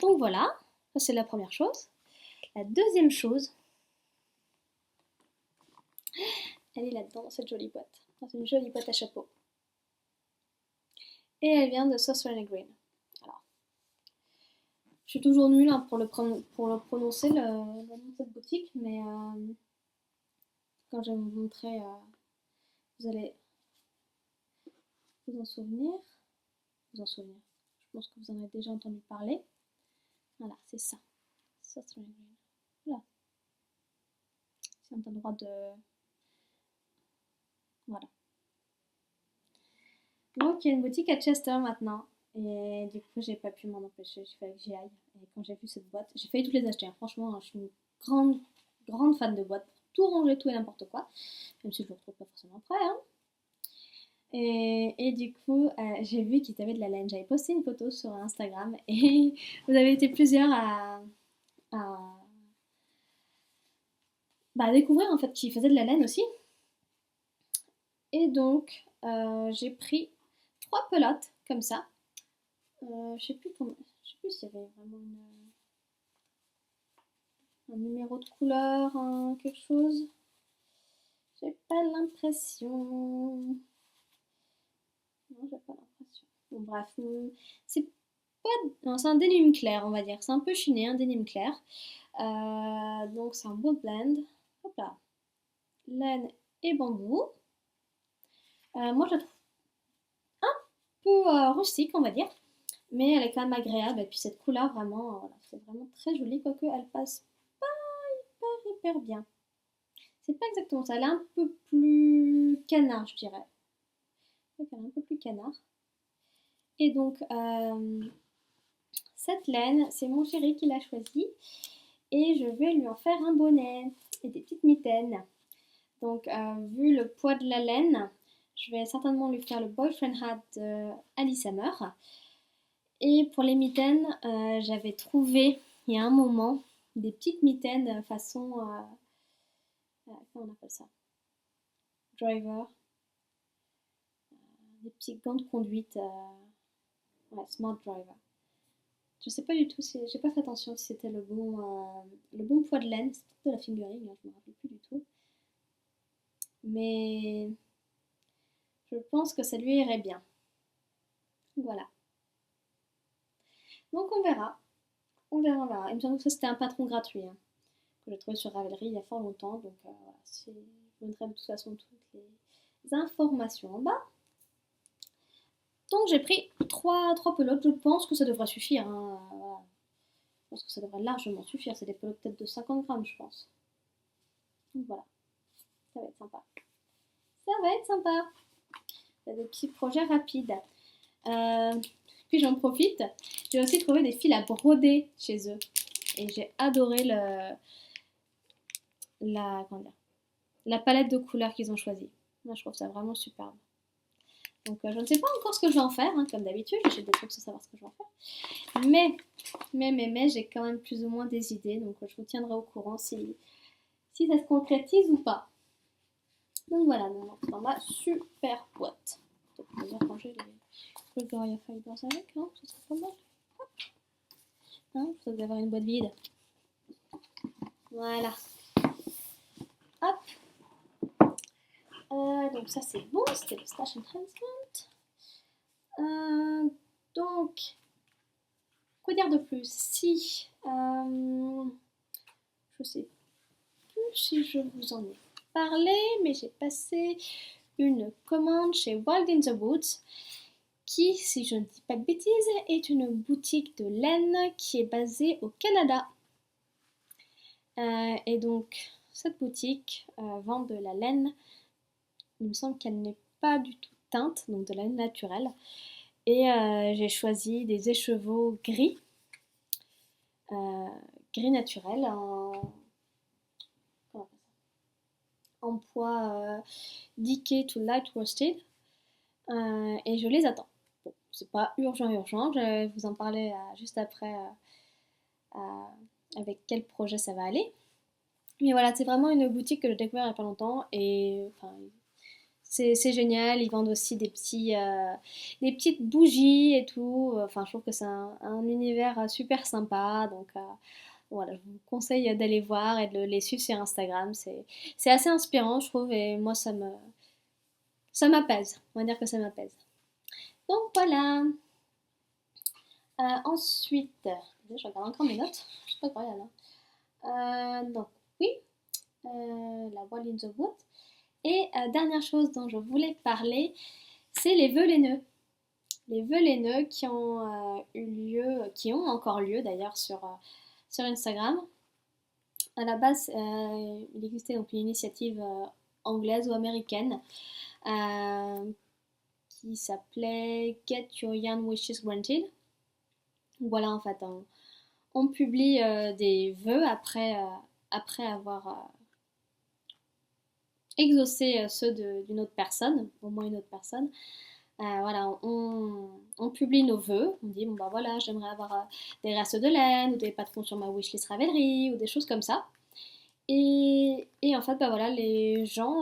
Donc voilà, ça c'est la première chose. La deuxième chose, elle est là-dedans, dans cette jolie boîte. Dans une jolie boîte à chapeau. Et elle vient de Sorcerer Green. Alors, je suis toujours nulle hein, pour le prononcer, le nom de cette boutique, mais quand je vais vous montrer, vous allez vous en souvenir. Je pense que vous en avez déjà entendu parler. Voilà, c'est ça. Sorcerer Green. Voilà. C'est un endroit de... Voilà. Donc il y a une boutique à Chester maintenant. Et du coup, j'ai pas pu m'en empêcher. Il fallait que j'y aille. Et quand j'ai vu cette boîte, j'ai failli toutes les acheter. Hein. Franchement, je suis une grande fan de boîtes. Tout ranger, tout et n'importe quoi. Même si je le retrouve pas forcément prêt. Hein. Et du coup, j'ai vu qu'ils avaient de la laine. J'avais posté une photo sur Instagram. Et vous avez été plusieurs à découvrir en fait qu'ils faisaient de la laine aussi. Et donc, j'ai pris 3 pelotes comme ça. Je sais plus s'il y avait vraiment un numéro de couleur, quelque chose. J'ai pas l'impression. Non, j'ai pas l'impression. Bon, bref, c'est pas. Non, c'est un denim clair, on va dire. C'est un peu chiné, un denim clair. Donc, c'est un beau blend. Hop là. Laine et bambou. Moi, je la trouve un peu rustique, on va dire. Mais elle est quand même agréable. Et puis, cette couleur, vraiment, voilà, c'est vraiment très joli. Quoique, elle passe pas hyper bien. C'est pas exactement ça. Elle est un peu plus canard, je dirais. Elle est un peu plus canard. Et donc, cette laine, c'est mon chéri qui l'a choisie. Et je vais lui en faire un bonnet et des petites mitaines. Donc, vu le poids de la laine, je vais certainement lui faire le boyfriend hat de Alice Summer. Et pour les mitaines, j'avais trouvé il y a un moment des petites mitaines façon. Comment on appelle ça? Driver. Des petits gants de conduite. Ouais, Smart Driver. Je sais pas du tout, j'ai pas fait attention si c'était le bon poids de laine. C'est peut-être de la fingering, hein, je me rappelle plus du tout. Mais je pense que ça lui irait bien. Voilà. Donc on verra. On verra, on verra. Il me semble que ça c'était un patron gratuit hein, que j'ai trouvé sur Ravelry il y a fort longtemps. Donc voilà, je mettrai de toute façon toutes les informations en bas. Donc j'ai pris 3 pelotes. Je pense que ça devrait suffire. Hein. Voilà. Je pense que ça devrait largement suffire. C'est des pelotes peut-être de 50 grammes, je pense. Donc voilà. Ça va être sympa. Ça va être sympa. Il y a des petits projets rapides. Puis j'en profite. J'ai aussi trouvé des fils à broder chez eux. Et j'ai adoré la palette de couleurs qu'ils ont choisie. Moi, je trouve ça vraiment superbe. Donc, je ne sais pas encore ce que je vais en faire. Hein, comme d'habitude, j'achète des trucs sans savoir ce que je vais en faire. Mais, j'ai quand même plus ou moins des idées. Donc, je vous tiendrai au courant si ça se concrétise ou pas. Donc voilà, dans ma super boîte. Peut-être qu'on va ranger les Gloria Fibers avec, hein, ça serait pas mal. Hein, plutôt que d'avoir une boîte vide. Voilà. Hop. Donc ça c'est bon, c'était le Stash Enhancement. Donc, quoi dire de plus? Si je je sais plus si je vous en ai parlé, mais j'ai passé une commande chez Wild in the Woods, qui, si je ne dis pas de bêtises, est une boutique de laine qui est basée au Canada. Et donc, cette boutique vend de la laine. Il me semble qu'elle n'est pas du tout teinte, donc de la laine naturelle. Et j'ai choisi des écheveaux gris, gris naturel, en poids decay to light roasted. Et je les attends. Bon, c'est pas urgent, je vais vous en parler juste après avec quel projet ça va aller. Mais voilà, c'est vraiment une boutique que j'ai découvert il n'y a pas longtemps et enfin, c'est génial. Ils vendent aussi des petites bougies et tout. Enfin, je trouve que c'est un univers super sympa. Donc voilà, je vous conseille d'aller voir et de les suivre sur Instagram. C'est assez inspirant, je trouve, et moi ça m'apaise. On va dire que ça m'apaise. Donc voilà. Ensuite, je regarde encore mes notes. Je sais pas quoi il y a là. Donc oui, la Wall in the Wood. Et dernière chose dont je voulais parler, c'est les vœux laineux. Les vœux laineux qui ont eu lieu, qui ont encore lieu d'ailleurs sur Instagram. À la base, il existait donc une initiative anglaise ou américaine qui s'appelait Get Your Young Wishes Granted. Voilà, en fait, on publie des vœux après avoir exaucé ceux d'une autre personne, au moins une autre personne. Voilà, on publie nos vœux, on dit bon bah voilà, j'aimerais avoir des restes de laine ou des patrons sur ma wishlist Ravelry ou des choses comme ça. Et en fait, bah voilà, les gens,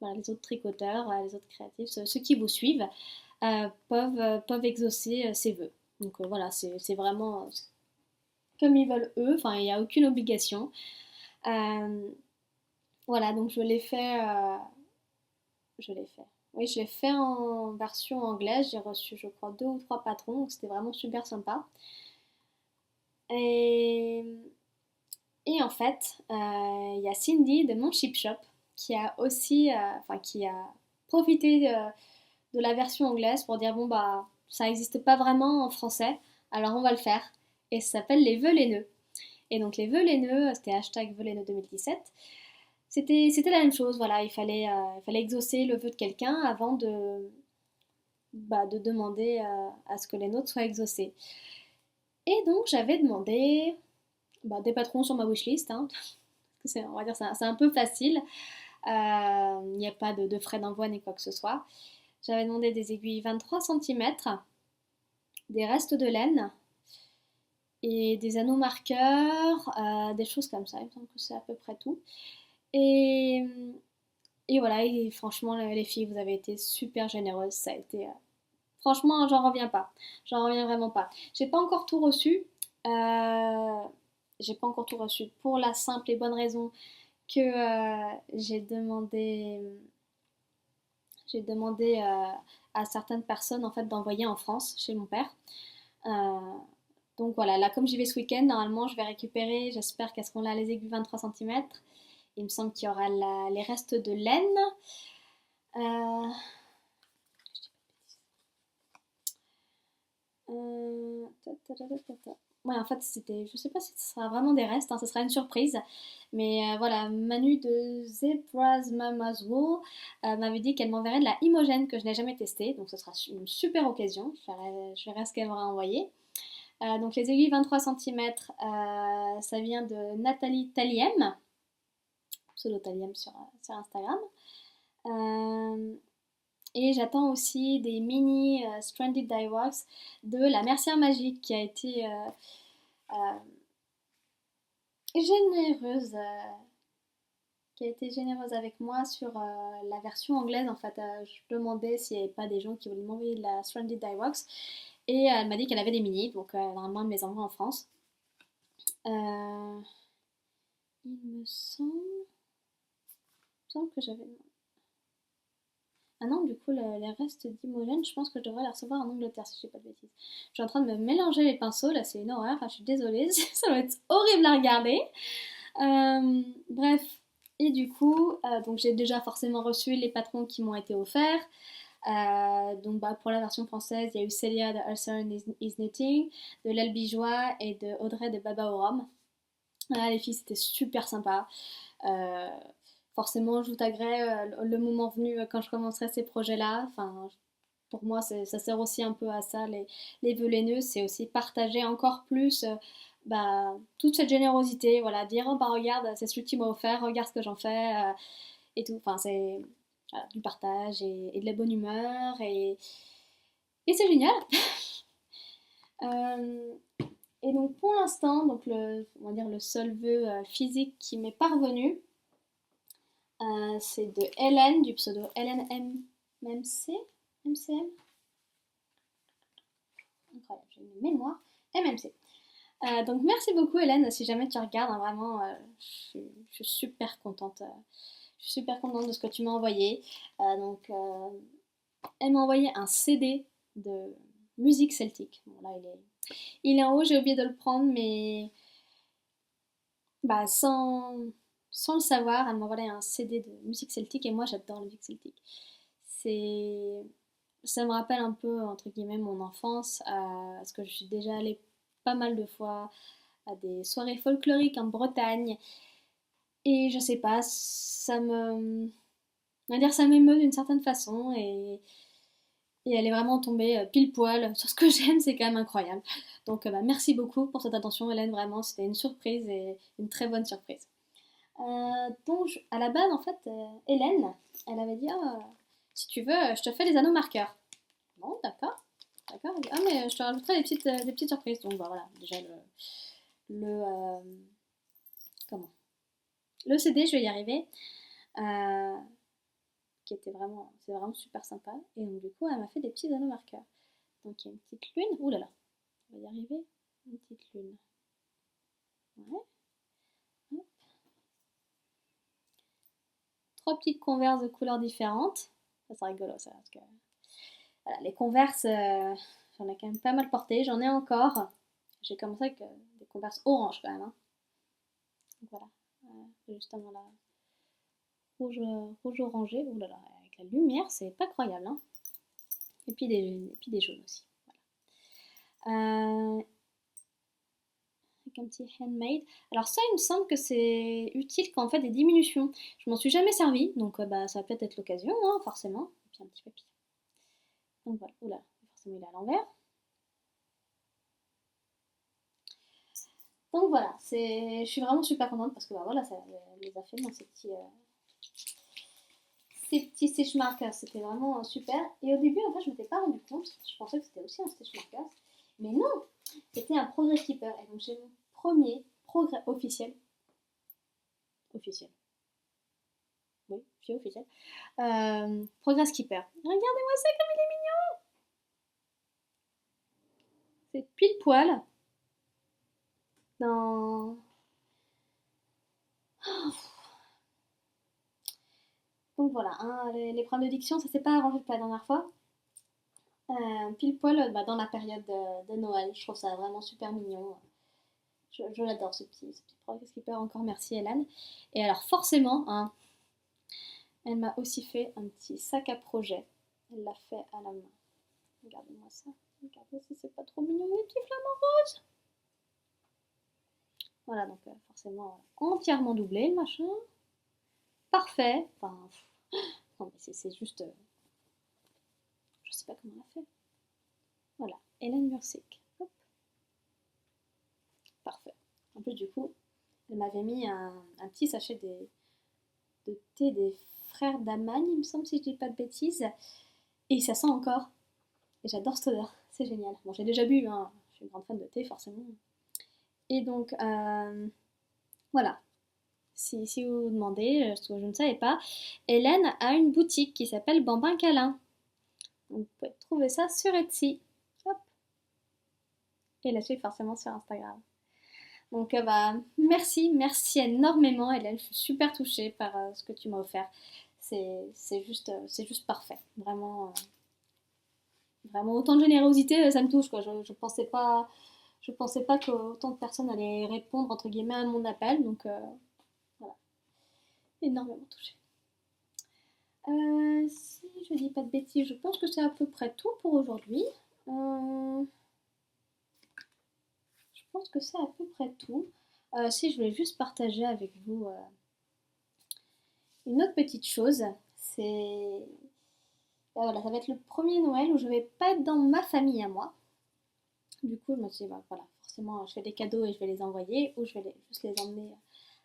voilà, les autres tricoteurs, les autres créatifs, ceux qui vous suivent, peuvent exaucer ces vœux. Donc voilà, c'est vraiment comme ils veulent eux, enfin il n'y a aucune obligation. Voilà, donc je l'ai fait. Je l'ai fait. Oui, je l'ai fait en version anglaise. J'ai reçu, je crois, 2 ou 3 patrons, donc c'était vraiment super sympa. Et, et en fait, il y a Cindy de mon Chip Shop qui a aussi, enfin, qui a profité de la version anglaise pour dire bon bah ça n'existe pas vraiment en français, alors on va le faire. Et ça s'appelle les vœux laineux. Et donc les vœux laineux, c'était hashtag vœux laineux 2017. C'était la même chose, voilà, il fallait exaucer le vœu de quelqu'un avant de demander à ce que les nôtres soient exaucés. Et donc j'avais demandé des patrons sur ma wishlist, hein. On va dire c'est un peu facile, il n'y a pas de frais d'envoi ni quoi que ce soit. J'avais demandé des aiguilles 23 cm, des restes de laine et des anneaux marqueurs, des choses comme ça, il me semble que c'est à peu près tout. Et, et voilà, et franchement les filles, vous avez été super généreuses, ça a été... franchement, j'en reviens pas, j'en reviens vraiment pas. J'ai pas encore tout reçu, j'ai pas encore tout reçu pour la simple et bonne raison que j'ai demandé à certaines personnes en fait d'envoyer en France chez mon père. Euh, donc voilà, là comme j'y vais ce week-end, normalement je vais récupérer, j'espère qu'elles seront là les aiguilles 23 cm. Il me semble qu'il y aura les restes de laine. Euh, Ouais, en fait, je sais pas si ce sera vraiment des restes, hein, ce sera une surprise. Mais voilà, Manu de Zebra's Mama's Wool m'avait dit qu'elle m'enverrait de la Imogène que je n'ai jamais testée. Donc ce sera une super occasion. Je verrai ce qu'elle m'aura envoyé. Donc les aiguilles 23 cm, ça vient de Nathalie Taliem, pseudo Taliem sur Instagram. Et j'attends aussi des mini Stranded Dye Wax de la Mercière Magique qui a été généreuse avec moi sur la version anglaise. En fait, je demandais s'il n'y avait pas des gens qui voulaient m'envoyer de la Stranded Dye Wax et elle m'a dit qu'elle avait des mini, donc normalement elle me les envoie en France. Il me semble que j'avais... Ah non, du coup, les restes d'Imogène, je pense que je devrais les recevoir en Angleterre si je dis pas de bêtises. Je suis en train de me mélanger les pinceaux, là, c'est une horreur. Enfin, je suis désolée, ça va être horrible à regarder. Bref, et du coup, donc j'ai déjà forcément reçu les patrons qui m'ont été offerts. Donc pour la version française, il y a eu Célia de Ulcer is Knitting, de Lel Bijois et de Audrey de Baba au Rhum. Voilà, les filles, c'était super sympa. Euh, Forcément, je vous taguerai le moment venu quand je commencerai ces projets-là. Enfin, pour moi, ça sert aussi un peu à ça, les vœux laineux, c'est aussi partager encore plus toute cette générosité, voilà, dire oh, bah regarde, c'est celui qui m'a offert, regarde ce que j'en fais, et tout. Enfin, c'est voilà, du partage et de la bonne humeur, et c'est génial. Euh, et donc pour l'instant, donc on va dire le seul vœu physique qui m'est parvenu, c'est de Hélène, du pseudo Hélène MMC, MCM, incroyable, j'ai une mémoire, MMC. Donc merci beaucoup Hélène, si jamais tu regardes, hein, vraiment, je suis super contente. Je suis super contente de ce que tu m'as envoyé. Elle m'a envoyé un CD de musique celtique. Bon là il est en haut, j'ai oublié de le prendre, mais sans le savoir, elle m'a envoyé un CD de musique celtique et moi j'adore la musique celtique. C'est Ça me rappelle un peu, entre guillemets, mon enfance, parce que je suis déjà allée pas mal de fois à des soirées folkloriques en Bretagne. Et je sais pas, on va dire, ça m'émeut d'une certaine façon. Et elle est vraiment tombée pile poil sur ce que j'aime, c'est quand même incroyable. Donc merci beaucoup pour cette attention, Hélène, vraiment, c'était une surprise et une très bonne surprise. Donc, à la base, en fait, Hélène, elle avait dit si tu veux, je te fais les anneaux marqueurs. Bon, d'accord. D'accord. Elle dit, ah, mais je te rajouterai des petites surprises. Donc, bah, voilà, déjà le, comment le CD, je vais y arriver. Euh, c'est vraiment super sympa. Et donc, du coup, elle m'a fait des petits anneaux marqueurs. Donc, il y a une petite lune. Ouh là là, on va y arriver. Une petite lune. Ouais. Hop. Trois petites converses de couleurs différentes. Ça, c'est rigolo, ça. Parce que voilà, les converses, j'en ai quand même pas mal porté. J'en ai encore. J'ai commencé avec des converses orange quand même, hein. Donc voilà. Justement là, rouge orangé. Ouh là là, avec la lumière, c'est pas croyable, hein. Et puis des jaunes aussi. Voilà. Avec un petit handmade. Alors ça, il me semble que c'est utile quand on fait des diminutions. Je m'en suis jamais servi, donc ça va peut-être être l'occasion, hein, forcément. Et puis un petit papier. Donc voilà. Oula, forcément il est à l'envers. Donc voilà, je suis vraiment super contente parce que voilà, ça les a fait dans ces petits stitch markers. C'était vraiment super. Et au début, en fait, je ne m'étais pas rendu compte. Je pensais que c'était aussi un stitch marker. Mais non, c'était un progress keeper. Et donc j'ai mon premier progrès officiel. Officiel. Oui, je suis officiel. Progress keeper. Regardez-moi ça comme il est mignon. C'est pile poil dans. Donc voilà, hein, les problèmes de diction, ça s'est pas arrangé depuis la dernière fois. Pile poil dans la période de Noël. Je trouve ça vraiment super mignon. Je l'adore ce petit progrès skipper. Encore merci Hélène. Et alors forcément, hein, elle m'a aussi fait un petit sac à projet. Elle l'a fait à la main. Regardez-moi ça. Regardez si c'est pas trop mignon, les petits flamants roses. Voilà, donc forcément entièrement doublé le machin. Parfait. Enfin, non mais c'est juste... je sais pas comment elle a fait. Voilà, Hélène Mursic. Hop. Parfait. En plus du coup, elle m'avait mis un petit sachet de thé des frères d'Amagne, il me semble, si je dis pas de bêtises. Et ça sent encore. Et j'adore cette odeur. C'est génial. Bon, j'ai déjà bu, hein. Je suis une grande fan de thé, forcément. Et donc, voilà. Si vous vous demandez, ce que je ne savais pas, Hélène a une boutique qui s'appelle Bambin Câlin. Donc, vous pouvez trouver ça sur Etsy. Hop. Et la suivre forcément sur Instagram. Donc, merci énormément, Hélène. Je suis super touchée par ce que tu m'as offert. C'est juste parfait. Vraiment autant de générosité, ça me touche, quoi. Je pensais pas que autant de personnes allaient répondre entre guillemets à mon appel. Donc, énormément touchée. Si je dis pas de bêtises, je pense que c'est à peu près tout pour aujourd'hui. Je pense que c'est à peu près tout. Si je voulais juste partager avec vous une autre petite chose, c'est voilà, ça va être le premier Noël où je vais pas être dans ma famille à moi. Du coup, je me suis dit, bah, voilà, forcément, je fais des cadeaux et je vais les envoyer, ou je vais juste les emmener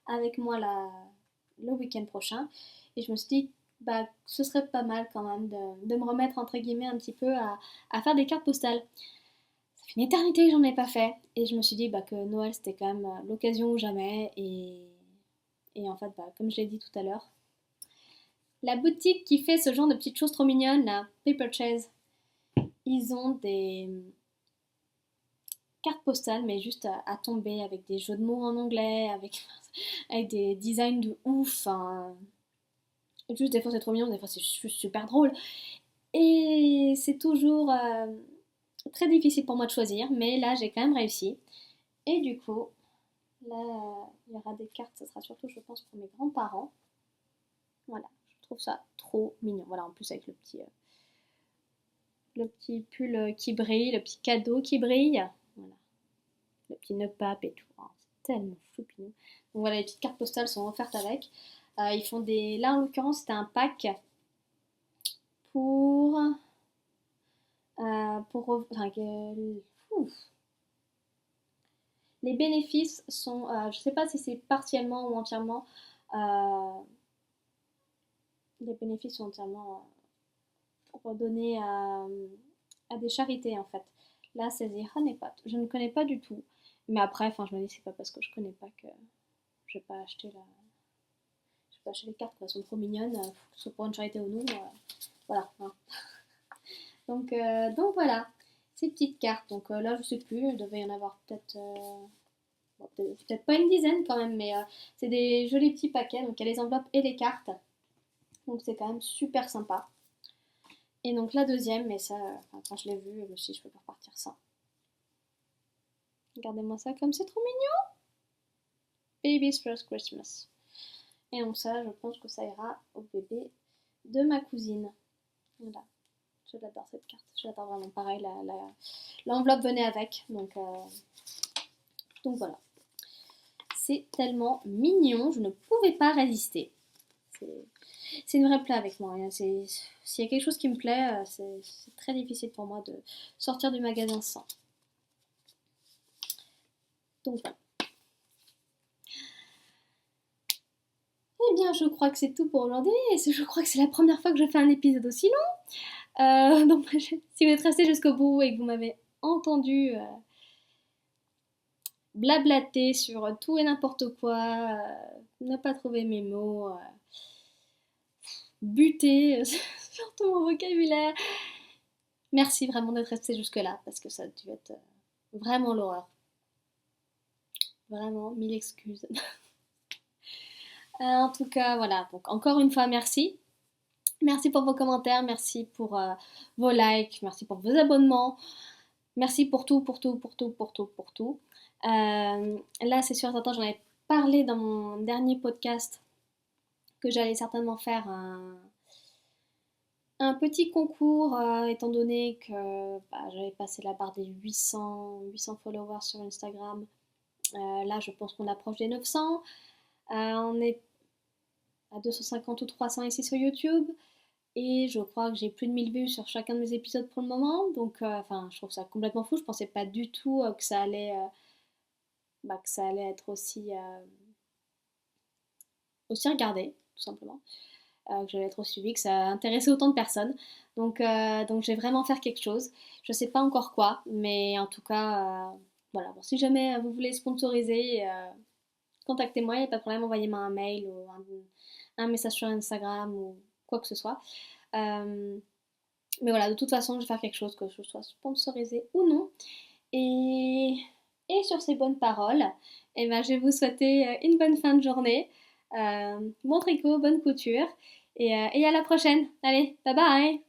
avec moi le week-end prochain. Et je me suis dit, bah, ce serait pas mal quand même de me remettre, entre guillemets, un petit peu à faire des cartes postales. Ça fait une éternité que j'en ai pas fait. Et je me suis dit bah, que Noël, c'était quand même l'occasion ou jamais. Et en fait, bah, comme je l'ai dit tout à l'heure, la boutique qui fait ce genre de petites choses trop mignonnes, là, Paper Chase, ils ont des cartes postales, mais juste à tomber, avec des jeux de mots en anglais, avec des designs de ouf. Hein. Juste des fois c'est trop mignon, des fois c'est juste super drôle. Et c'est toujours très difficile pour moi de choisir, mais là j'ai quand même réussi. Et du coup, là il y aura des cartes, ça sera surtout je pense pour mes grands-parents. Voilà, je trouve ça trop mignon. Voilà, en plus avec le petit pull qui brille, le petit cadeau qui brille. Voilà, le petit nœud pape et tout. Oh, c'est tellement choupinou. Donc voilà, les petites cartes postales sont offertes avec. Ils font des. Là en l'occurrence, c'était un pack pour. Enfin, les bénéfices sont. Je ne sais pas si c'est partiellement ou entièrement. euh, les bénéfices sont entièrement redonnés à des charités en fait. Là, c'est The Honeypot. Je ne connais pas du tout. Mais après, enfin, je me dis, c'est pas parce que je connais pas que je vais pas acheter la. Je vais pas acheter les cartes, quoi. Elles sont trop mignonnes, que ce soit pour une charité ou non. Voilà. Hein. Donc voilà, ces petites cartes. Donc là, je sais plus, il devait y en avoir peut-être. Bon, peut-être pas une dizaine quand même, mais c'est des jolis petits paquets. Donc il y a les enveloppes et les cartes. Donc c'est quand même super sympa. Et donc la deuxième, mais ça, quand je l'ai vue, je me suis dit, je peux pas repartir sans. Regardez-moi ça comme c'est trop mignon. Baby's First Christmas. Et donc ça, je pense que ça ira au bébé de ma cousine. Voilà. Je l'adore cette carte. Je l'adore vraiment. Pareil, l'enveloppe venait avec. Donc voilà. C'est tellement mignon. Je ne pouvais pas résister. C'est une vraie plaie avec moi. Hein. S'il y a quelque chose qui me plaît, c'est très difficile pour moi de sortir du magasin sans. Donc voilà. Eh bien, je crois que c'est tout pour aujourd'hui. Et je crois que c'est la première fois que je fais un épisode aussi long. Donc, si vous êtes resté jusqu'au bout et que vous m'avez entendu blablater sur tout et n'importe quoi, ne pas trouver mes mots, buter sur tout mon vocabulaire, merci vraiment d'être resté jusque-là parce que ça a dû être vraiment l'horreur. Vraiment, mille excuses. En tout cas, voilà. Donc, encore une fois, merci. Merci pour vos commentaires, merci pour vos likes, merci pour vos abonnements, merci pour tout, pour tout, pour tout, pour tout, pour tout. Là, c'est sûr et certain, j'en avais parlé dans mon dernier podcast que j'allais certainement faire un petit concours, étant donné que bah, j'avais passé la barre des 800 followers sur Instagram. Là, je pense qu'on approche des 900. On est à 250 ou 300 ici sur YouTube. Et je crois que j'ai plus de 1000 vues sur chacun de mes épisodes pour le moment. Donc, enfin, je trouve ça complètement fou. Je pensais pas du tout que ça allait être aussi regardé, tout simplement. Que j'allais être aussi suivi, que ça intéressait autant de personnes. Donc je vais vraiment faire quelque chose. Je sais pas encore quoi, mais en tout cas, voilà. Bon, si jamais vous voulez sponsoriser, contactez-moi, il n'y a pas de problème, envoyez-moi un mail ou un message sur Instagram ou quoi que ce soit. Mais voilà, de toute façon, je vais faire quelque chose, que je sois sponsorisée ou non. Et, et sur ces bonnes paroles, eh ben, je vais vous souhaiter une bonne fin de journée, bon tricot, bonne couture, et à la prochaine. Allez, bye bye!